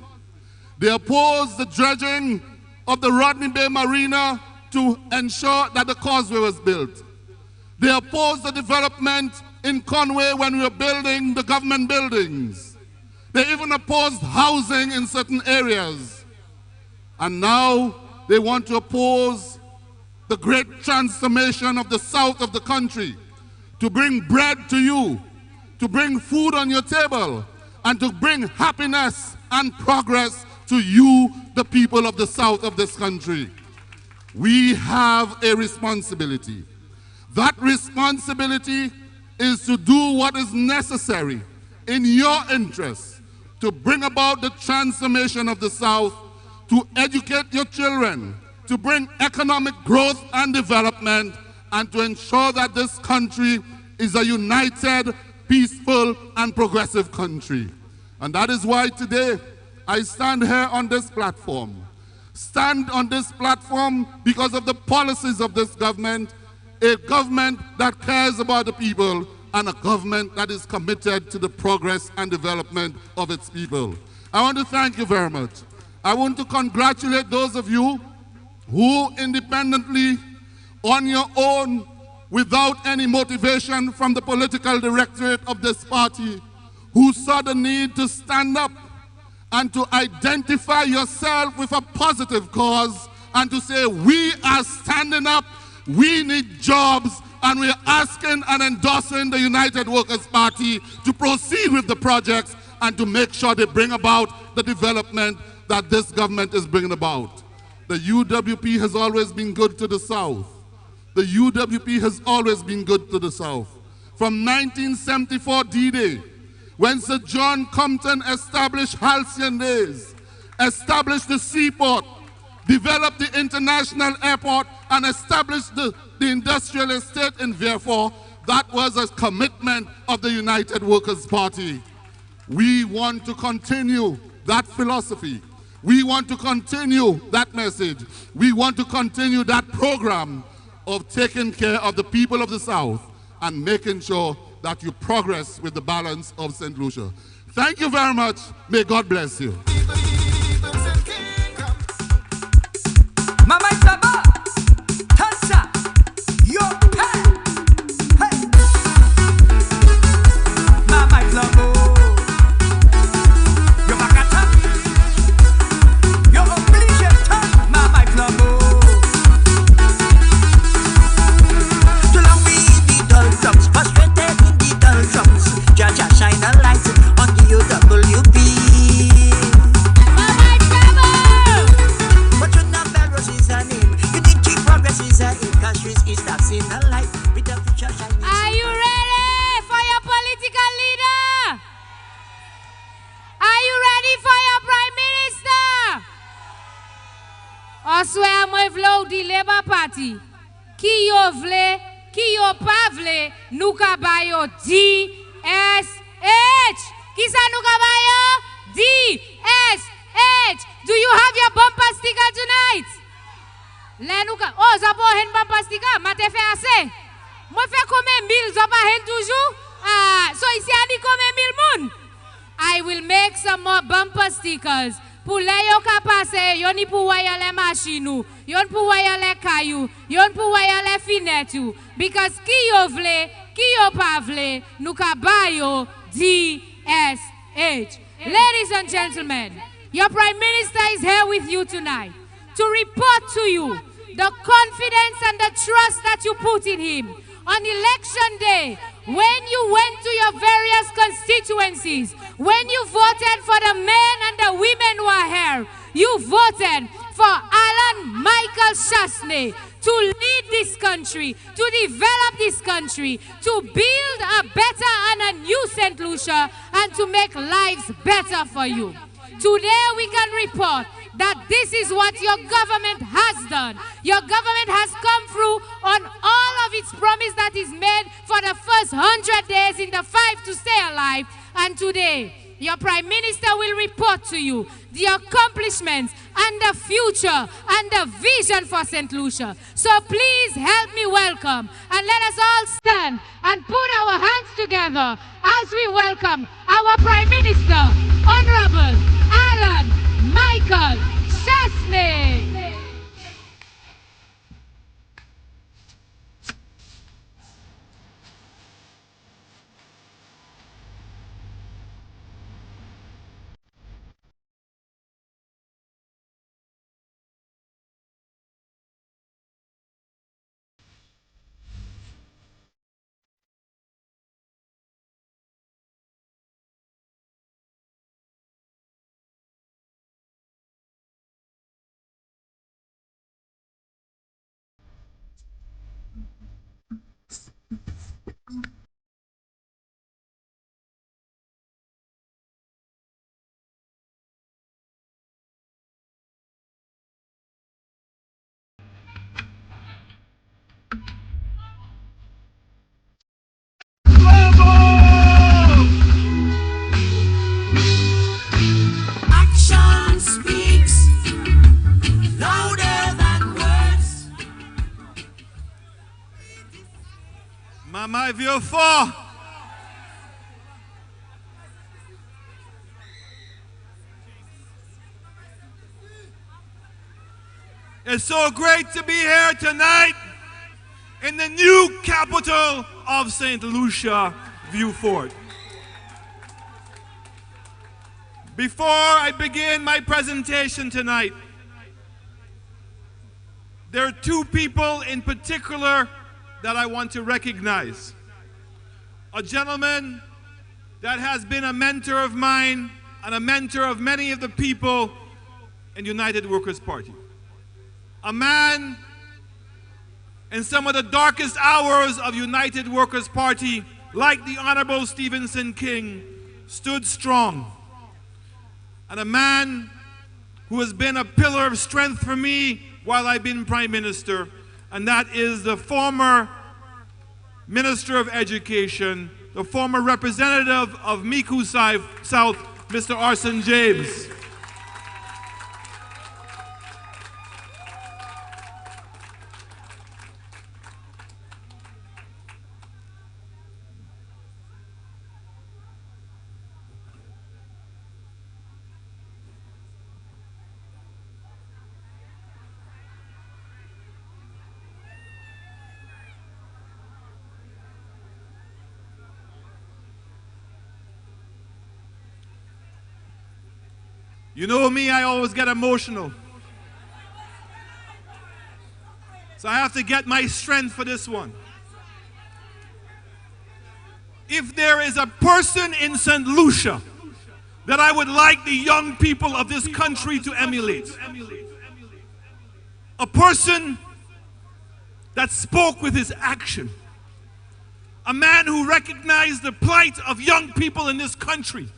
They oppose the dredging of the Rodney Bay Marina to ensure that the causeway was built. They oppose the development in Conway when we were building the government buildings. They even opposed housing in certain areas. And now they want to oppose the great transformation of the south of the country, to bring bread to you, to bring food on your table, and to bring happiness and progress to you, the people of the south of this country. We have a responsibility. That responsibility is to do what is necessary in your interest to bring about the transformation of the South, to educate your children, to bring economic growth and development, and to ensure that this country is a united, peaceful, and progressive country. And that is why today I stand here on this platform. Stand on this platform because of the policies of this government, a government that cares about the people, and a government that is committed to the progress and development of its people. I want to thank you very much. I want to congratulate those of you who independently, on your own, without any motivation from the political directorate of this party, who saw the need to stand up and to identify yourself with a positive cause and to say, we are standing up, we need jobs, and we are asking and endorsing the United Workers' Party to proceed with the projects and to make sure they bring about the development that this government is bringing about. The UWP has always been good to the South. The UWP has always been good to the South. From 1974 D-Day, when Sir John Compton established Halcyon Days, established the seaport, developed the international airport, and established the industrial estate in Vieux, that was a commitment of the United Workers' Party. We want to continue that philosophy. We want to continue that message. We want to continue that program of taking care of the people of the South and making sure that you progress with the balance of St. Lucia. Thank you very much. May God bless you. Mama Saba, Tasha, yo, hey, hey. Mama Flamo, yo Makata, yo obligation, Mama Flamo. Too long we in the doldrums, frustrated in the doldrums. Jaja shine a light on the UWP. Are you ready for your political leader? Are you ready for your Prime Minister? Oswe mwen vle ou di Labour Party. Ki yo vle, ki yo pa vle, nou ka bayo DSH. Ki sa nou ka bayo? DSH. Do you have your bumper sticker tonight? Oh, zabo hen bumper sticker, mate fe ase. Moi fais combien mille, zaba hen toujours? So ici a dit combien mille moun? I will make some more bumper stickers. Pour les yo ka passe, yon ni pour waya les machines, yon pour waya les cailloux, yon pour waya les finettes. Because ki yo vle, ki yo pa vle, nou ka bayo DSH. Ladies and gentlemen, your Prime Minister is here with you tonight to report to you the confidence and the trust that you put in him. On election day, when you went to your various constituencies, when you voted for the men and the women who are here, you voted for Alan Michael Chastney to lead this country, to develop this country, to build a better and a new St. Lucia, and to make lives better for you. Today we can report that this is what your government has done. Your government has come through on all of its promise that is made for the first 100 days in the 5 to stay alive. And today, your Prime Minister will report to you the accomplishments and the future and the vision for St. Lucia. So please help me welcome, and let us all stand and put our hands together as we welcome our Prime Minister, Honorable Alan Michael Chesney. Action speaks louder than words. My Vieux for. It's so great to be here tonight in the new capital of St. Lucia, Vieux. Before I begin my presentation tonight, there are two people in particular that I want to recognize. A gentleman that has been a mentor of mine and a mentor of many of the people in United Workers' Party. A man in some of the darkest hours of United Workers' Party, like the Honorable Stephenson King, stood strong. And a man who has been a pillar of strength for me while I've been Prime Minister, and that is the former Minister of Education, the former representative of Micoud South, Mr. Arson James. You know me, I always get emotional. So I have to get my strength for this one. If there is a person in St. Lucia that I would like the young people of this country to emulate, a person that spoke with his action, a man who recognized the plight of young people in this country,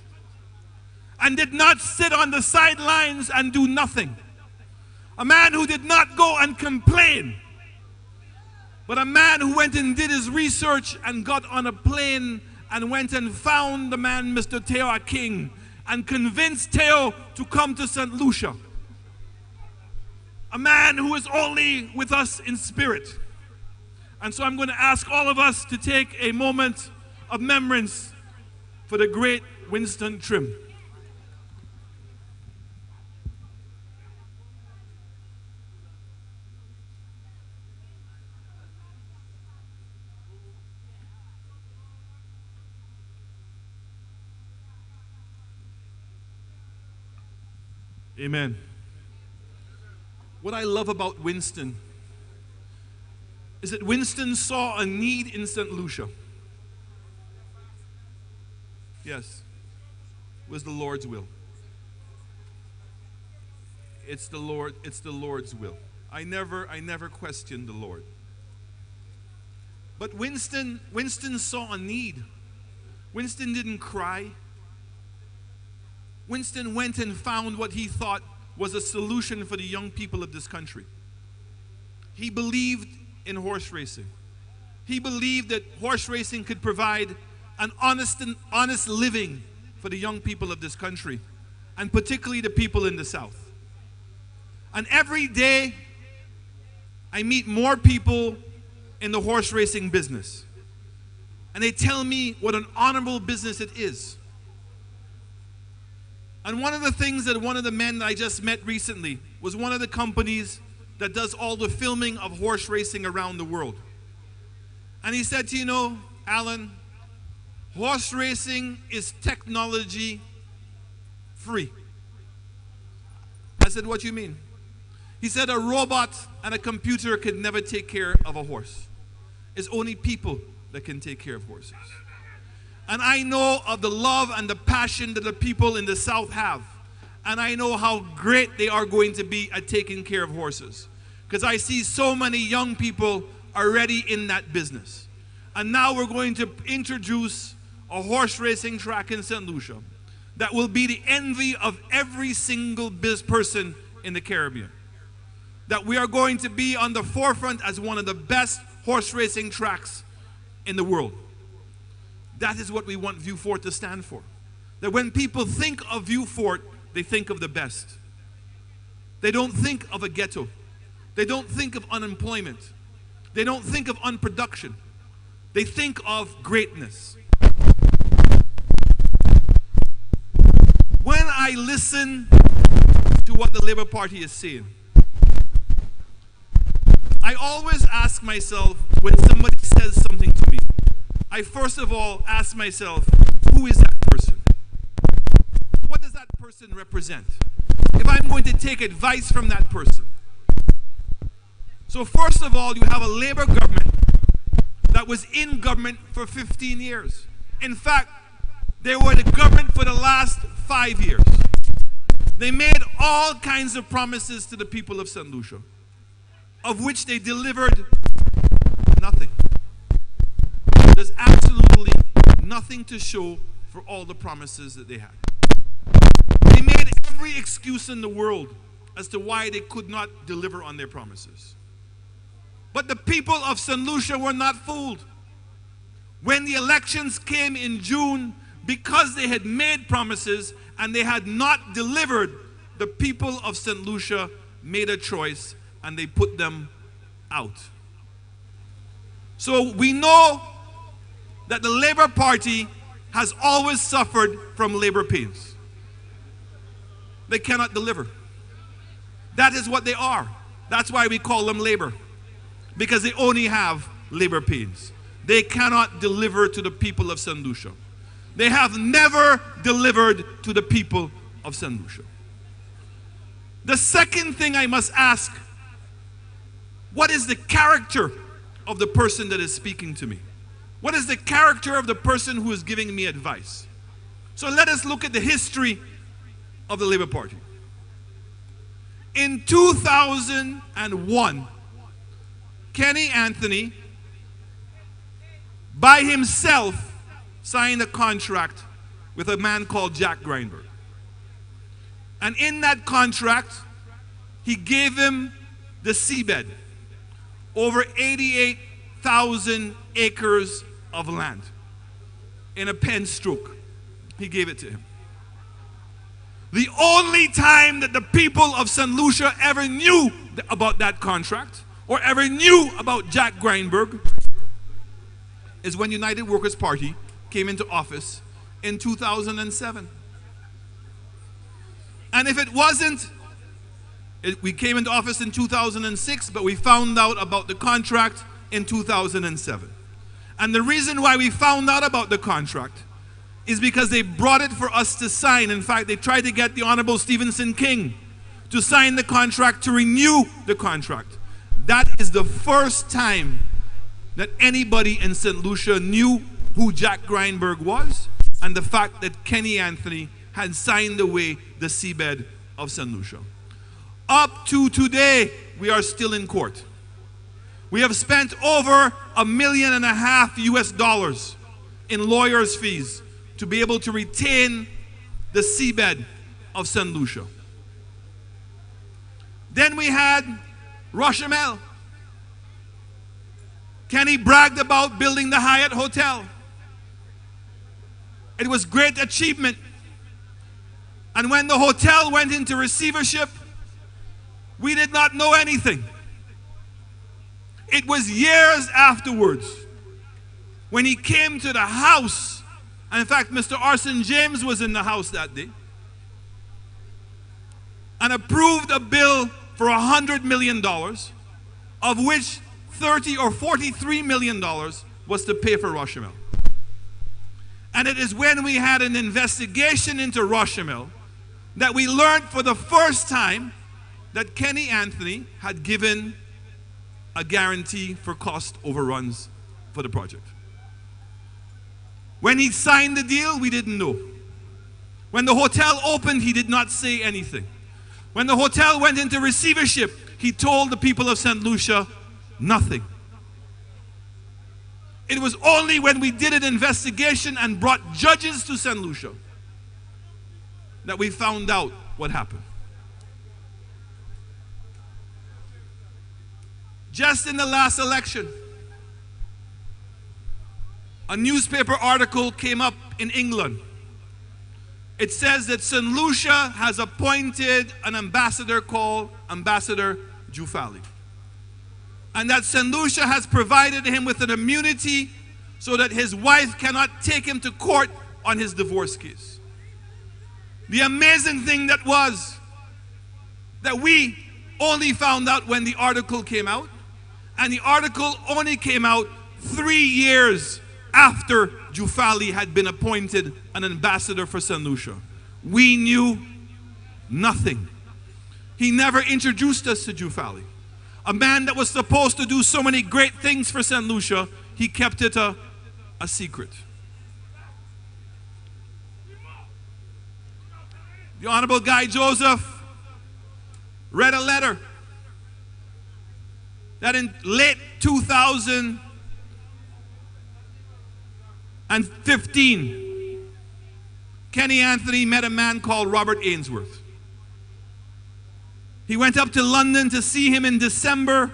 and did not sit on the sidelines and do nothing. A man who did not go and complain, but a man who went and did his research and got on a plane and went and found the man, Mr. Theo King, and convinced Theo to come to St. Lucia. A man who is only with us in spirit. And so I'm going to ask all of us to take a moment of remembrance for the great Winston Trim. Amen. What I love about Winston is that Winston saw a need in St. Lucia. Yes, it was the Lord's will. It's the Lord's will. I never questioned the Lord. But Winston saw a need. Winston didn't cry. Winston went and found what he thought was a solution for the young people of this country. He believed in horse racing. He believed that horse racing could provide an honest living for the young people of this country, and particularly the people in the South. And every day, I meet more people in the horse racing business. And they tell me what an honorable business it is. And one of the things that one of the men that I just met recently was one of the companies that does all the filming of horse racing around the world. And he said, you know, Alan, horse racing is technology free. I said, what do you mean? He said, a robot and a computer could never take care of a horse. It's only people that can take care of horses. And I know of the love and the passion that the people in the South have. And I know how great they are going to be at taking care of horses. Because I see so many young people already in that business. And now we're going to introduce a horse racing track in St. Lucia that will be the envy of every single person in the Caribbean. That we are going to be on the forefront as one of the best horse racing tracks in the world. That is what we want Vieux Fort to stand for. That when people think of Vieux Fort, they think of the best. They don't think of a ghetto. They don't think of unemployment. They don't think of unproduction. They think of greatness. When I listen to what the Labour Party is saying, I always ask myself, when somebody says something to me, I first of all ask myself, who is that person? What does that person represent? If I'm going to take advice from that person. So first of all, you have a Labour government that was in government for 15 years. In fact, they were the government for the last 5 years. They made all kinds of promises to the people of St. Lucia, of which they delivered nothing. There's absolutely nothing to show for all the promises that they had. They made every excuse in the world as to why they could not deliver on their promises. But the people of St. Lucia were not fooled. When the elections came in June, because they had made promises and they had not delivered, the people of St. Lucia made a choice and they put them out. So we know that the Labour Party has always suffered from labor pains. They cannot deliver. That is what they are. That's why we call them labor. Because they only have labor pains. They cannot deliver to the people of St. Lucia. They have never delivered to the people of St. Lucia. The second thing I must ask, what is the character of the person that is speaking to me? What is the character of the person who is giving me advice? So let us look at the history of the Labour Party. In 2001, Kenny Anthony, by himself, signed a contract with a man called Jack Grindberg. And in that contract, he gave him the seabed, over 88,000 acres of land. In a pen stroke, he gave it to him. The only time that the people of St. Lucia ever knew about that contract, or ever knew about Jack Grindberg, is when United Workers' Party came into office in 2007. And if it wasn't, we came into office in 2006, but we found out about the contract in 2007. And the reason why we found out about the contract is because they brought it for us to sign. In fact, they tried to get the Honorable Stephenson King to sign the contract, to renew the contract. That is the first time that anybody in St. Lucia knew who Jack Grindberg was, and the fact that Kenny Anthony had signed away the seabed of St. Lucia. Up to today, we are still in court. We have spent over $1.5 million US in lawyers' fees to be able to retain the seabed of St. Lucia. Then we had Rochamel. Kenny bragged about building the Hyatt Hotel. It was great achievement. And when the hotel went into receivership, we did not know anything. It was years afterwards when he came to the house, and in fact, Mr. Arson James was in the house that day, and approved a bill for $100 million, of which $30 or $43 million was to pay for Rochamel. And it is when we had an investigation into Rochamel that we learned for the first time that Kenny Anthony had given a guarantee for cost overruns for the project. When he signed the deal, we didn't know. When the hotel opened, he did not say anything. When the hotel went into receivership, he told the people of St. Lucia nothing. It was only when we did an investigation and brought judges to St. Lucia that we found out what happened. Just in the last election, a newspaper article came up in England. It says that St. Lucia has appointed an ambassador called Ambassador Jufali. And that St. Lucia has provided him with an immunity so that his wife cannot take him to court on his divorce case. The amazing thing that was that we only found out when the article came out, and the article only came out 3 years after Jufali had been appointed an ambassador for St. Lucia. We knew nothing. He never introduced us to Jufali. A man that was supposed to do so many great things for St. Lucia, he kept it a secret. The Honorable Guy Joseph read a letter that in late 2015, Kenny Anthony met a man called Robert Ainsworth. He went up to London to see him in December,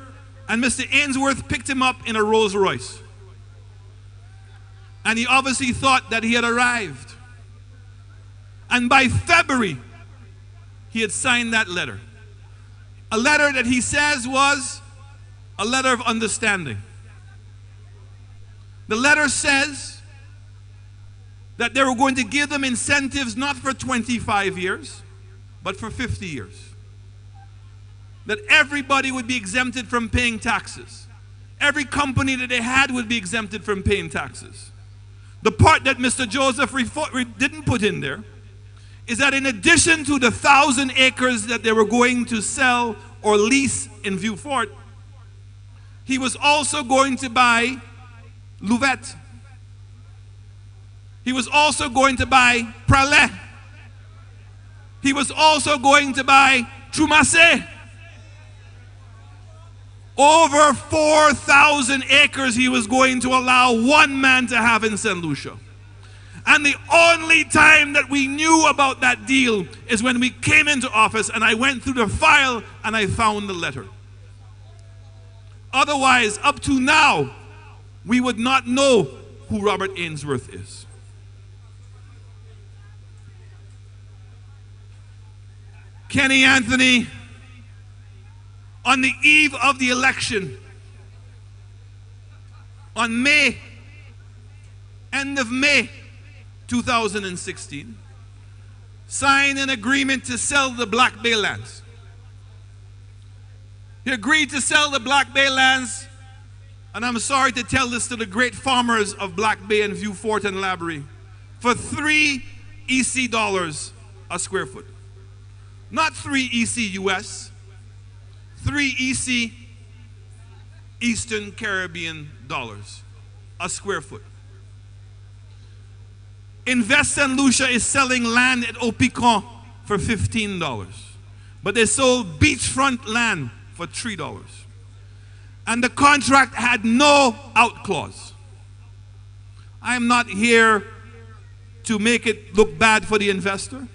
and Mr. Ainsworth picked him up in a Rolls Royce. And he obviously thought that he had arrived. And by February, he had signed that letter. A letter that he says was a letter of understanding. The letter says that they were going to give them incentives not for 25 years, but for 50 years. That everybody would be exempted from paying taxes. Every company that they had would be exempted from paying taxes. The part that Mr. Joseph didn't put in there is that in addition to the 1,000 acres that they were going to sell or lease in Vieux Fort, he was also going to buy Louvette. He was also going to buy Pralet. He was also going to buy Troumassé. Over 4,000 acres he was going to allow one man to have in St. Lucia. And the only time that we knew about that deal is when we came into office and I went through the file and I found the letter. Otherwise, up to now, we would not know who Robert Ainsworth is. Kenny Anthony, on the eve of the election, on end of May 2016, signed an agreement to sell the Black Bay lands. He agreed to sell the Black Bay lands, and I'm sorry to tell this to the great farmers of Black Bay and Vieux Fort and Laborie, for $3 EC a square foot. Not 3 EC US, 3 EC Eastern Caribbean dollars a square foot. Invest St. Lucia is selling land at Opicon for $15, but they sold beachfront land for $3. And the contract had no out clause. I am not here to make it look bad for the investor.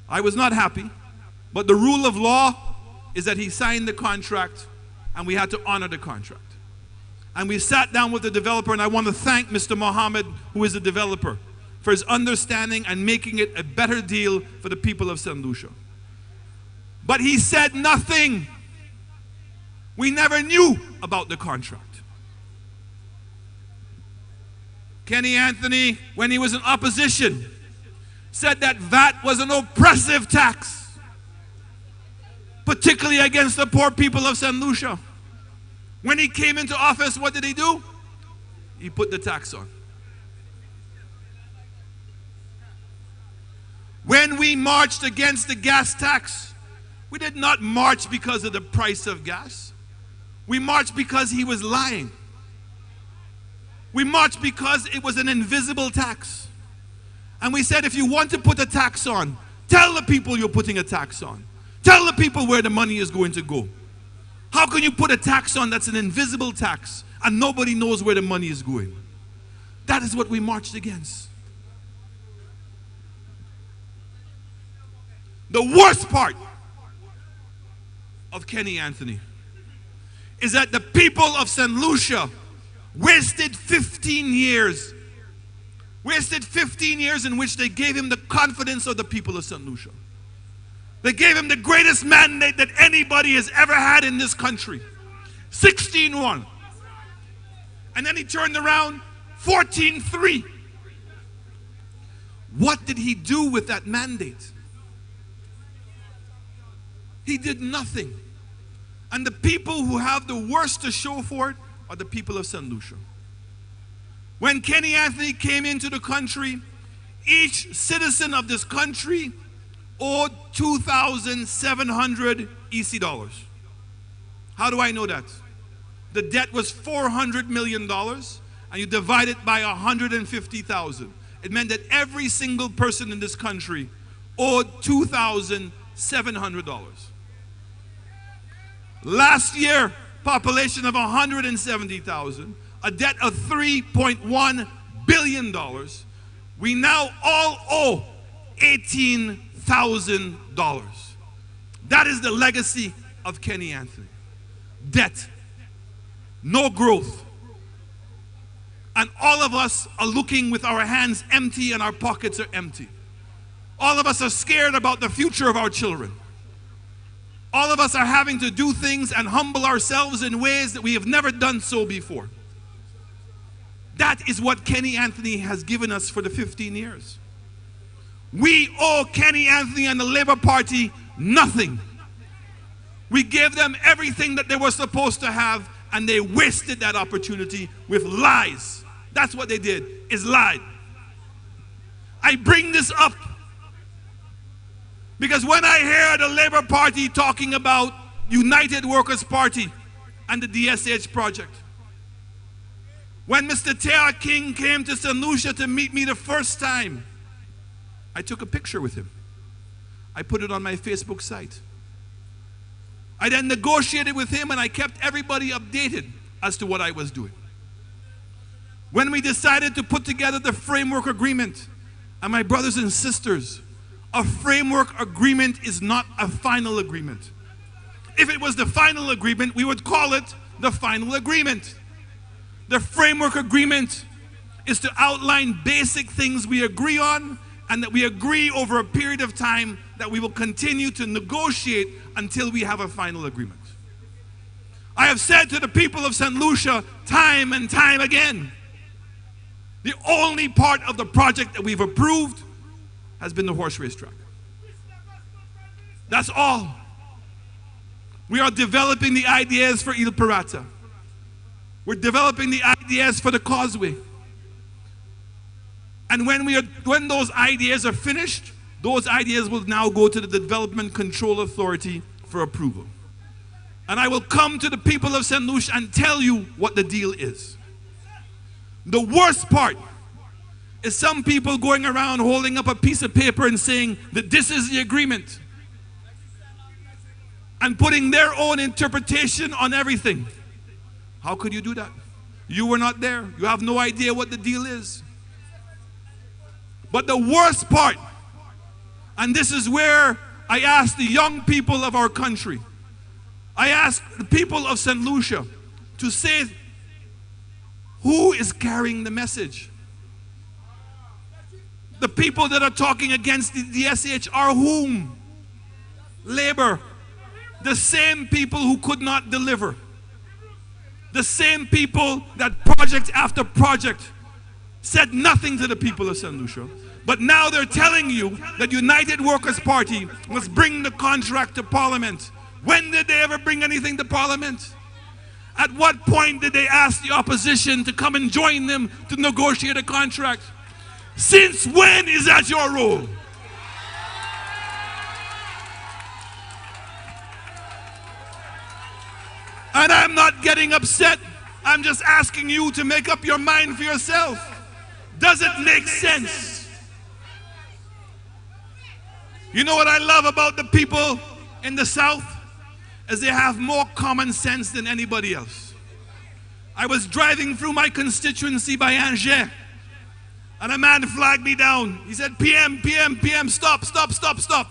I was not happy. But the rule of law is that he signed the contract and we had to honor the contract. And we sat down with the developer, and I want to thank Mr. Mohammed, who is the developer, for his understanding and making it a better deal for the people of St. Lucia. But he said nothing. We never knew about the contract. Kenny Anthony, when he was in opposition, said that VAT was an oppressive tax, particularly against the poor people of St. Lucia. When he came into office, what did he do? He put the tax on. When we marched against the gas tax, we did not march because of the price of gas. We marched because he was lying. We marched because it was an invisible tax. And we said, if you want to put a tax on, tell the people you're putting a tax on. Tell the people where the money is going to go. How can you put a tax on that's an invisible tax and nobody knows where the money is going? That is what we marched against. The worst part of Kenny Anthony is that the people of St. Lucia wasted 15 years. Wasted 15 years in which they gave him the confidence of the people of St. Lucia. They gave him the greatest mandate that anybody has ever had in this country. 16-1. And then he turned around 14-3. What did he do with that mandate? He did nothing. And the people who have the worst to show for it are the people of St. Lucia. When Kenny Anthony came into the country, each citizen of this country owed 2,700 EC dollars. How do I know that? The debt was $400 million, and you divide it by 150,000. It meant that every single person in this country owed $2,700. Last year, population of 170,000, a debt of $3.1 billion. We now all owe $18,000. That is the legacy of Kenny Anthony. Debt. No growth. And all of us are looking with our hands empty and our pockets are empty. All of us are scared about the future of our children. All of us are having to do things and humble ourselves in ways that we have never done so before. That is what Kenny Anthony has given us for the 15 years. We owe Kenny Anthony and the Labour Party nothing. We gave them everything that they were supposed to have, and they wasted that opportunity with lies. That's what they did, is lied. I bring this up because when I hear the Labour Party talking about United Workers' Party and the DSH project, when Mr. Tea King came to St. Lucia to meet me the first time, I took a picture with him. I put it on my Facebook site. I then negotiated with him and I kept everybody updated as to what I was doing. When we decided to put together the framework agreement, and my brothers and sisters, a framework agreement is not a final agreement. If it was the final agreement, we would call it the final agreement. The framework agreement is to outline basic things we agree on, and that we agree over a period of time that we will continue to negotiate until we have a final agreement. I have said to the people of St. Lucia time and time again, the only part of the project that we've approved has been the horse race track. That's all. We are developing the ideas for Il Pirata. We're developing the ideas for the causeway. And when those ideas are finished, those ideas will now go to the Development Control Authority for approval. And I will come to the people of St. Lucia and tell you what the deal is. The worst part is some people going around holding up a piece of paper and saying that this is the agreement. and putting their own interpretation on everything. How could you do that? You were not there. You have no idea what the deal is. But the worst part, and this is where I ask the young people of our country, I ask the people of St. Lucia to say, who is carrying the message? The people that are talking against the DSH are whom? Labor. The same people who could not deliver. The same people that project after project said nothing to the people of St. Lucia. But now they're telling you that United Workers' Party must bring the contract to Parliament. When did they ever bring anything to Parliament? At what point did they ask the opposition to come and join them to negotiate a contract? Since when is that your role? And I'm not getting upset. I'm just asking you to make up your mind for yourself. Does it make sense? You know what I love about the people in the South? Is they have more common sense than anybody else. I was driving through my constituency by Angers, and a man flagged me down. He said, PM, PM, PM, stop, stop, stop, stop.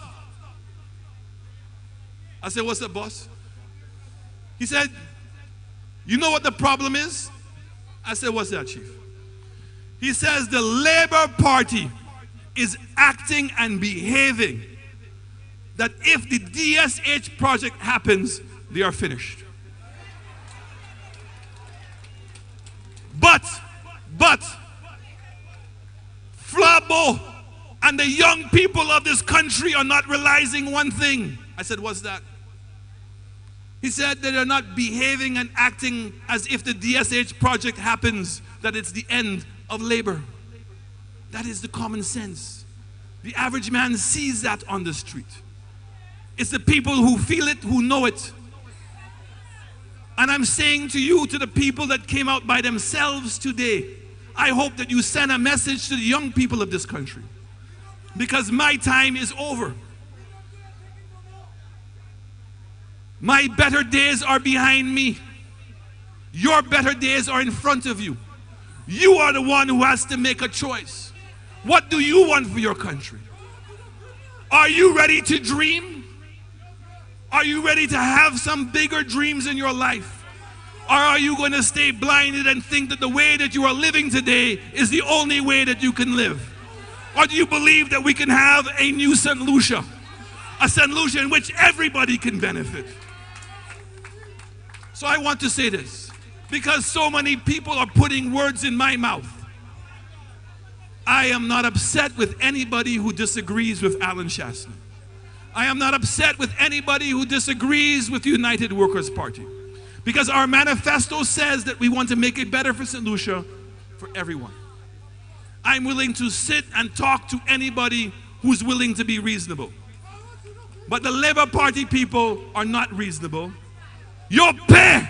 I said, what's up, boss? He said, you know what the problem is? I said, what's that, chief? He says the Labour Party is acting and behaving that if the DSH project happens, they are finished. But, Flabo and the young people of this country are not realizing one thing. I said, what's that? He said that they're not behaving and acting as if the DSH project happens, that it's the end of labor. That is the common sense. The average man sees that on the street. It's the people who feel it, who know it. And I'm saying to you, to the people that came out by themselves today, I hope that you send a message to the young people of this country. Because my time is over. My better days are behind me. Your better days are in front of you. You are the one who has to make a choice. What do you want for your country? Are you ready to dream? Are you ready to have some bigger dreams in your life? Or are you going to stay blinded and think that the way that you are living today is the only way that you can live? Or do you believe that we can have a new St. Lucia? A St. Lucia in which everybody can benefit? So I want to say this, because so many people are putting words in my mouth. I am not upset with anybody who disagrees with Alan Shastner. I am not upset with anybody who disagrees with the United Workers' Party. Because our manifesto says that we want to make it better for St. Lucia, for everyone. I'm willing to sit and talk to anybody who's willing to be reasonable. But the Labour Party people are not reasonable. Your pay!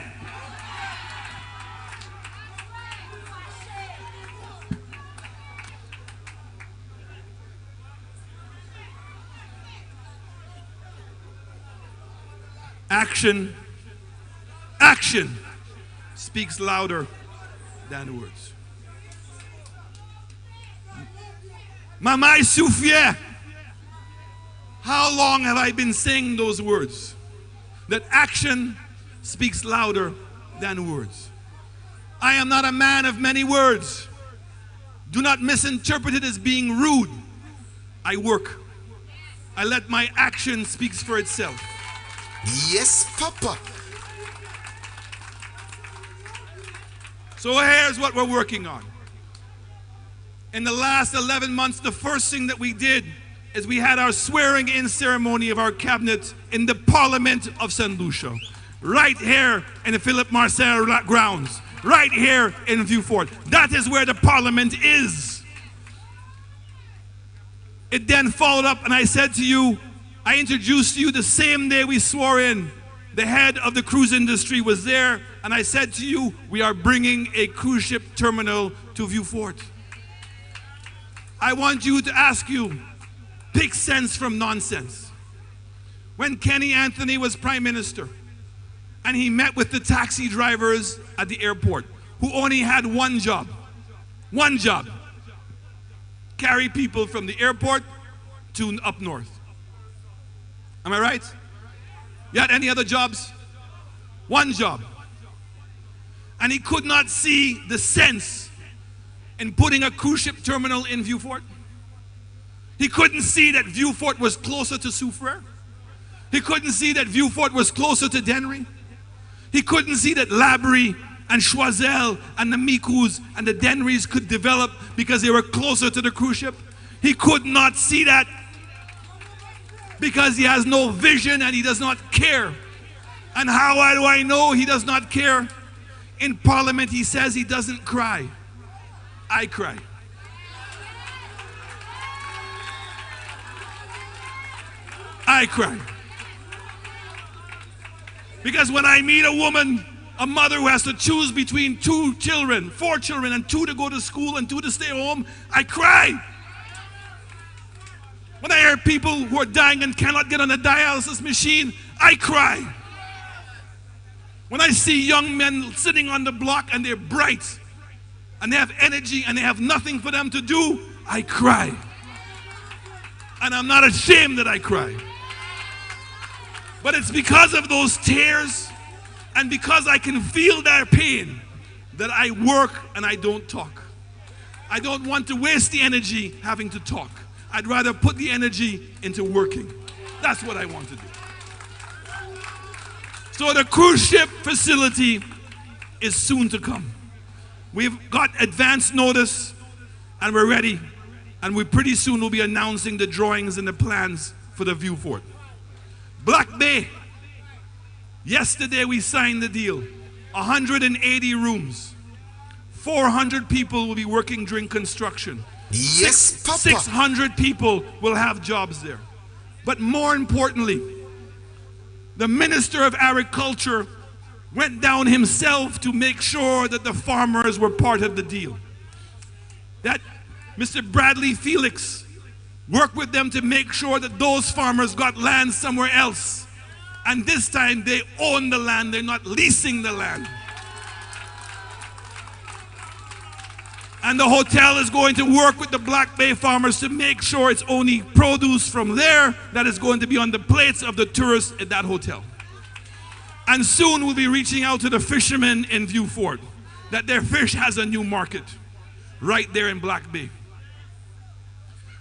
Action speaks louder than words. Mama Soufia, how long have I been saying those words? That action speaks louder than words. I am not a man of many words. Do not misinterpret it as being rude. I work. I let my action speak for itself. Yes, Papa. So here's what we're working on. In the last 11 months, the first thing that we did is we had our swearing in ceremony of our cabinet in the Parliament of St. Lucia. Right here in the Philip Marcel grounds. Right here in Vieux. That is where the Parliament is. It then followed up, and I said to you, I introduced you the same day we swore in. The head of the cruise industry was there, and I said to you, we are bringing a cruise ship terminal to Vieux. I want you to ask you, pick sense from nonsense. when Kenny Anthony was Prime Minister, and he met with the taxi drivers at the airport who only had one job. One job. Carry people from the airport to up north. Am I right? You had any other jobs? One job. And he could not see the sense in putting a cruise ship terminal in Vieux Fort. He couldn't see that Vieux Fort was closer to Soufrière. He couldn't see that Vieux Fort was closer to Dennery. He couldn't see that Labrie and Choiseul and the Micous and the Denrys could develop because they were closer to the cruise ship. He could not see that because he has no vision and he does not care. And how do I know he does not care? In Parliament he says he doesn't cry. I cry. I cry. Because when I meet a woman, a mother who has to choose between 4 children, and 2 to go to school and 2 to stay home, I cry. When I hear people who are dying and cannot get on a dialysis machine, I cry. When I see young men sitting on the block and they're bright and they have energy and they have nothing for them to do, I cry. And I'm not ashamed that I cry. But it's because of those tears and because I can feel their pain that I work and I don't talk. I don't want to waste the energy having to talk. I'd rather put the energy into working. That's what I want to do. So the cruise ship facility is soon to come. We've got advance notice and we're ready. And we pretty soon will be announcing the drawings and the plans for the Vieux Fort. Black Bay. Yesterday we signed the deal. 180 rooms. 400 people will be working during construction. Yes, Papa. 600 people will have jobs there. But more importantly, the Minister of Agriculture went down himself to make sure that the farmers were part of the deal. That Mr. Bradley Felix worked with them to make sure that those farmers got land somewhere else. And this time they own the land, they're not leasing the land. And the hotel is going to work with the Black Bay farmers to make sure it's only produce from there that is going to be on the plates of the tourists at that hotel. And soon we'll be reaching out to the fishermen in Vieux Fort that their fish has a new market right there in Black Bay.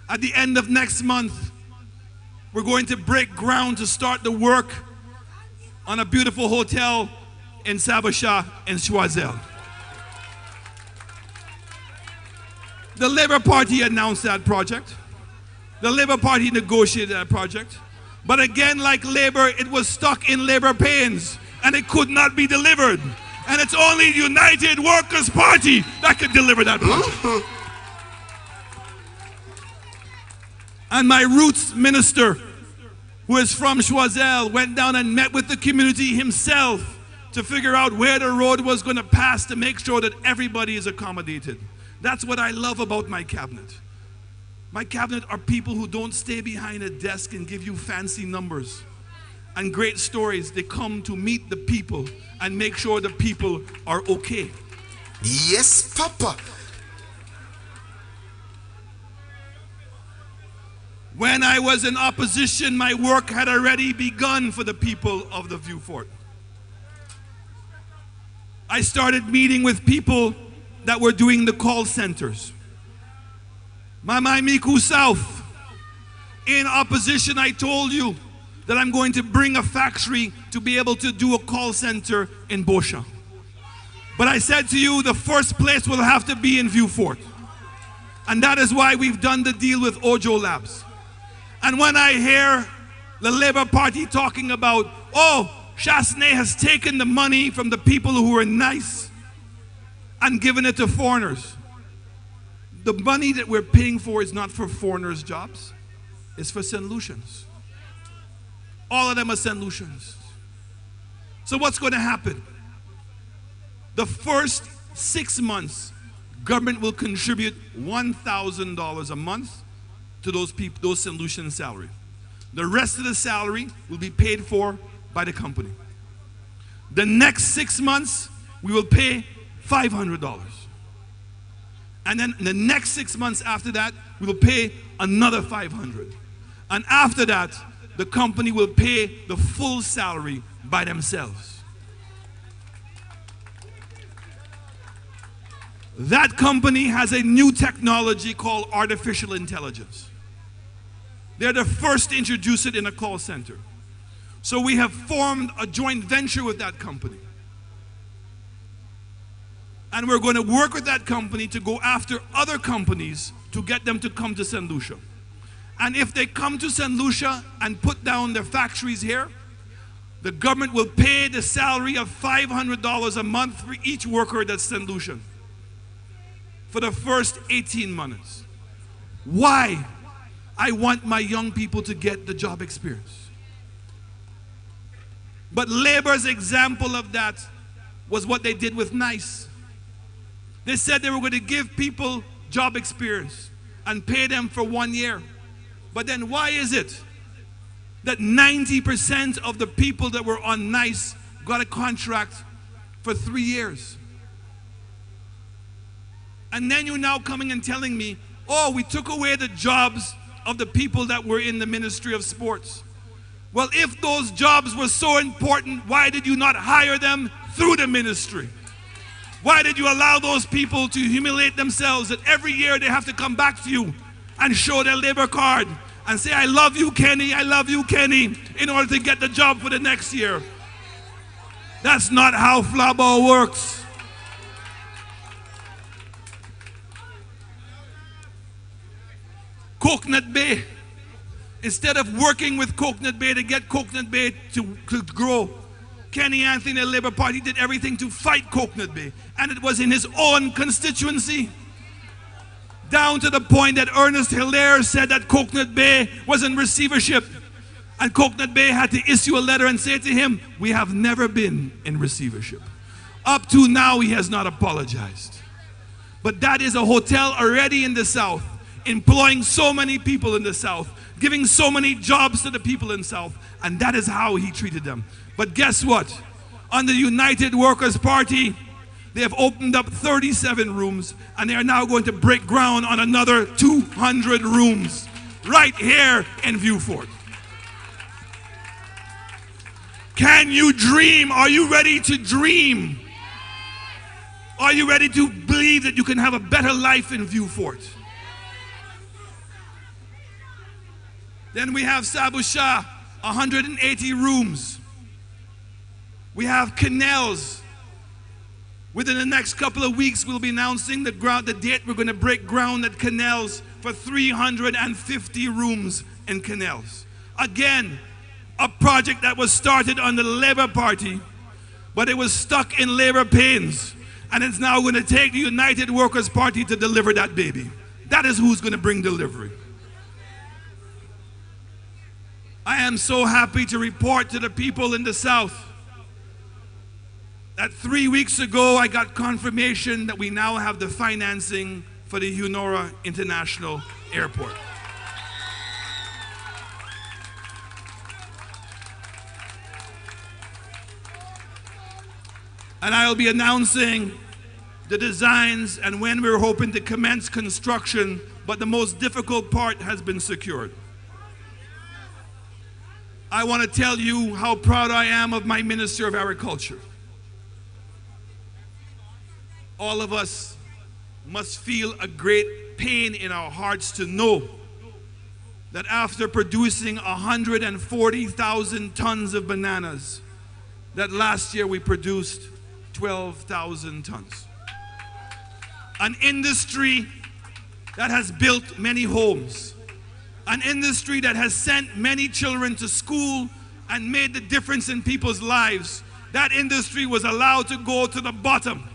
At the end of next month, we're going to break ground to start the work on a beautiful hotel in Sabocha and Choiseul. The Labour Party announced that project. The Labour Party negotiated that project. But again, like Labour, it was stuck in Labour pains and it could not be delivered. And it's only the United Workers' Party that could deliver that project. And my roots minister, who is from Choiseul, went down and met with the community himself to figure out where the road was going to pass to make sure that everybody is accommodated. That's what I love about my cabinet. My cabinet are people who don't stay behind a desk and give you fancy numbers and great stories. They come to meet the people and make sure the people are okay. Yes, Papa. When I was in opposition, my work had already begun for the people of the Vieux Fort. I started meeting with people that were doing the call centers. Mamai Miku South. In opposition, I told you that I'm going to bring a factory to be able to do a call center in Beauchamp. But I said to you, the first place will have to be in Vieux Fort. And that is why we've done the deal with Ojo Labs. And when I hear the Labour Party talking about, oh, Chasney has taken the money from the people who are nice and given it to foreigners. The money that we're paying for is not for foreigners' jobs. It's for St. Lucians. All of them are St. Lucians. So what's going to happen? The first 6 months, government will contribute $1,000 a month to those people, those St. Lucian salary. The rest of the salary will be paid for by the company. The next 6 months, we will pay $500. And then the next 6 months after that, we will pay another $500. And after that, the company will pay the full salary by themselves. That company has a new technology called artificial intelligence. They're the first to introduce it in a call center. So we have formed a joint venture with that company. And we're going to work with that company to go after other companies to get them to come to St. Lucia. And if they come to St. Lucia and put down their factories here, the government will pay the salary of $500 a month for each worker that's St. Lucian for the first 18 months. Why? I want my young people to get the job experience. But Labor's example of that was what they did with NICE. They said they were going to give people job experience and pay them for 1 year. But then why is it that 90% of the people that were on NICE got a contract for 3 years? And then you're now coming and telling me, oh, we took away the jobs of the people that were in the Ministry of Sports. Well, if those jobs were so important, why did you not hire them through the ministry? Why did you allow those people to humiliate themselves that every year they have to come back to you and show their labor card and say, I love you, Kenny, I love you, Kenny, in order to get the job for the next year? That's not how Flabo works. Coconut Bay. Instead of working with Coconut Bay to get Coconut Bay to grow, Kenny Anthony, the Labour Party, did everything to fight Coconut Bay. And it was in his own constituency. Down to the point that Ernest Hilaire said that Coconut Bay was in receivership. And Coconut Bay had to issue a letter and say to him, we have never been in receivership. Up to now, he has not apologized. But that is a hotel already in the South, employing so many people in the South, giving so many jobs to the people in the South, and that is how he treated them. But guess what? Under the United Workers' Party, they have opened up 37 rooms, and they are now going to break ground on another 200 rooms right here in Vieux. Can you dream? Are you ready to dream? Are you ready to believe that you can have a better life in Vieux? Then we have Sabusha, 180 rooms. We have canals. Within the next couple of weeks, we'll be announcing the date we're going to break ground at canals for 350 rooms in canals. Again, a project that was started under the Labour Party, but it was stuck in Labour pains. And it's now going to take the United Workers' Party to deliver that baby. That is who's going to bring delivery. I am so happy to report to the people in the South that 3 weeks ago I got confirmation that we now have the financing for the Hunora International Airport. And I'll be announcing the designs and when we're hoping to commence construction, but the most difficult part has been secured. I want to tell you how proud I am of my Minister of Agriculture. All of us must feel a great pain in our hearts to know that after producing 140,000 tons of bananas, that last year we produced 12,000 tons. An industry that has built many homes. An industry that has sent many children to school and made the difference in people's lives. That industry was allowed to go to the bottom.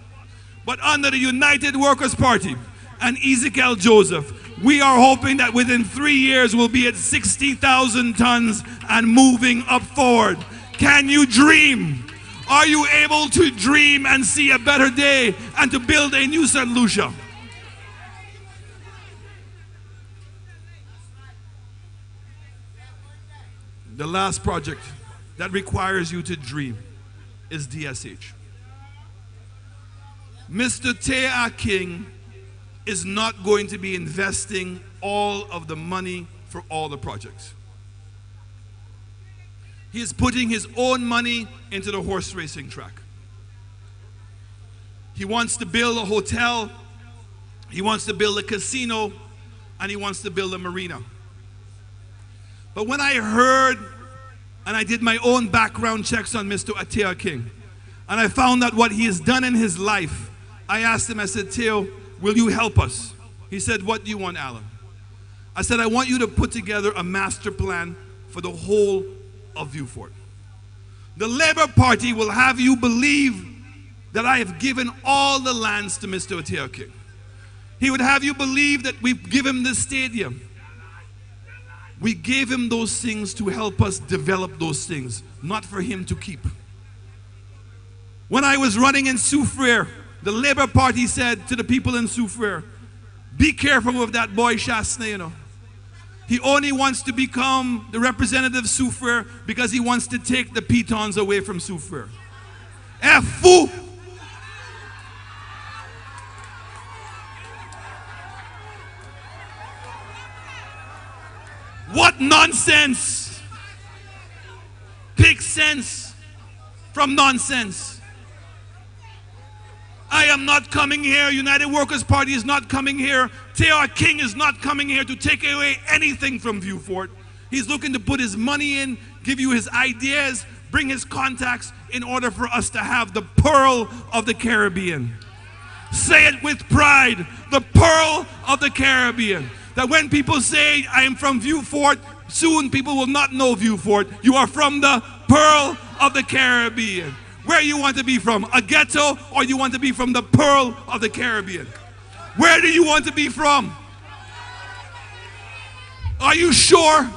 But under the United Workers' Party and Ezekiel Joseph, we are hoping that within 3 years we'll be at 60,000 tons and moving up forward. Can you dream? Are you able to dream and see a better day and to build a new St. Lucia? The last project that requires you to dream is DSH. Mr. Tea King is not going to be investing all of the money for all the projects. He is putting his own money into the horse racing track. He wants to build a hotel, he wants to build a casino, and he wants to build a marina. But when I heard and I did my own background checks on Mr. Tea King, and I found out what he has done in his life, I asked him, I said, Teo, will you help us? He said, what do you want, Alan? I said, I want you to put together a master plan for the whole of Vieux Fort. The Labour Party will have you believe that I have given all the lands to Mr. Tea King. He would have you believe that we give him the stadium. We gave him those things to help us develop those things, not for him to keep. When I was running in Soufriere, the Labour Party said to the people in Soufriere, be careful with that boy Chasney, you know. He only wants to become the representative of Soufriere because he wants to take the pitons away from Soufriere. Eh, fou! What nonsense! Pick sense from nonsense. I am not coming here. United Workers' Party is not coming here. Tea King is not coming here to take away anything from Vieux Fort. He's looking to put his money in, give you his ideas, bring his contacts in order for us to have the pearl of the Caribbean. Say it with pride, the pearl of the Caribbean. That when people say, I am from Vieux Fort, soon people will not know Vieux Fort. You are from the pearl of the Caribbean. Where you want to be from, a ghetto, or you want to be from the pearl of the Caribbean? Where do you want to be from? Are you sure?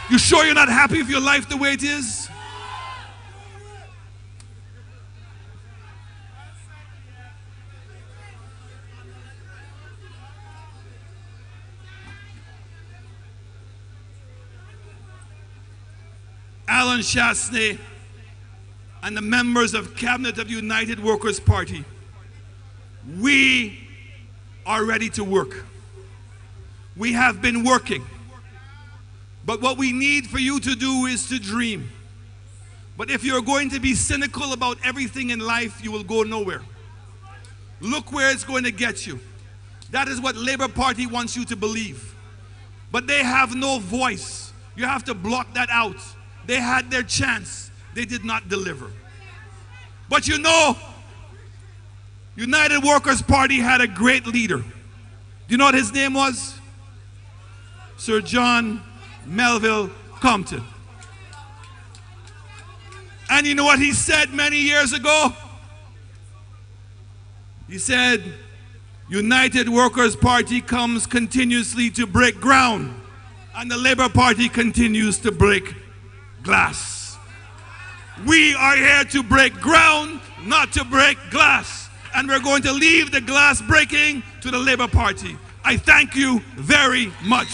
You sure you're not happy with your life the way it is? Alan Chasney and the members of Cabinet of United Workers' Party, we are ready to work. We have been working. But what we need for you to do is to dream. But if you're going to be cynical about everything in life, you will go nowhere. Look where it's going to get you. That is what Labour Party wants you to believe. But they have no voice. You have to block that out. They had their chance. They did not deliver. But you know, United Workers' Party had a great leader. Do you know what his name was? Sir John Melville Compton. And you know what he said many years ago? He said, United Workers' Party comes continuously to break ground, and the Labour Party continues to break glass. We are here to break ground, not to break glass. And we're going to leave the glass breaking to the Labour Party. I thank you very much.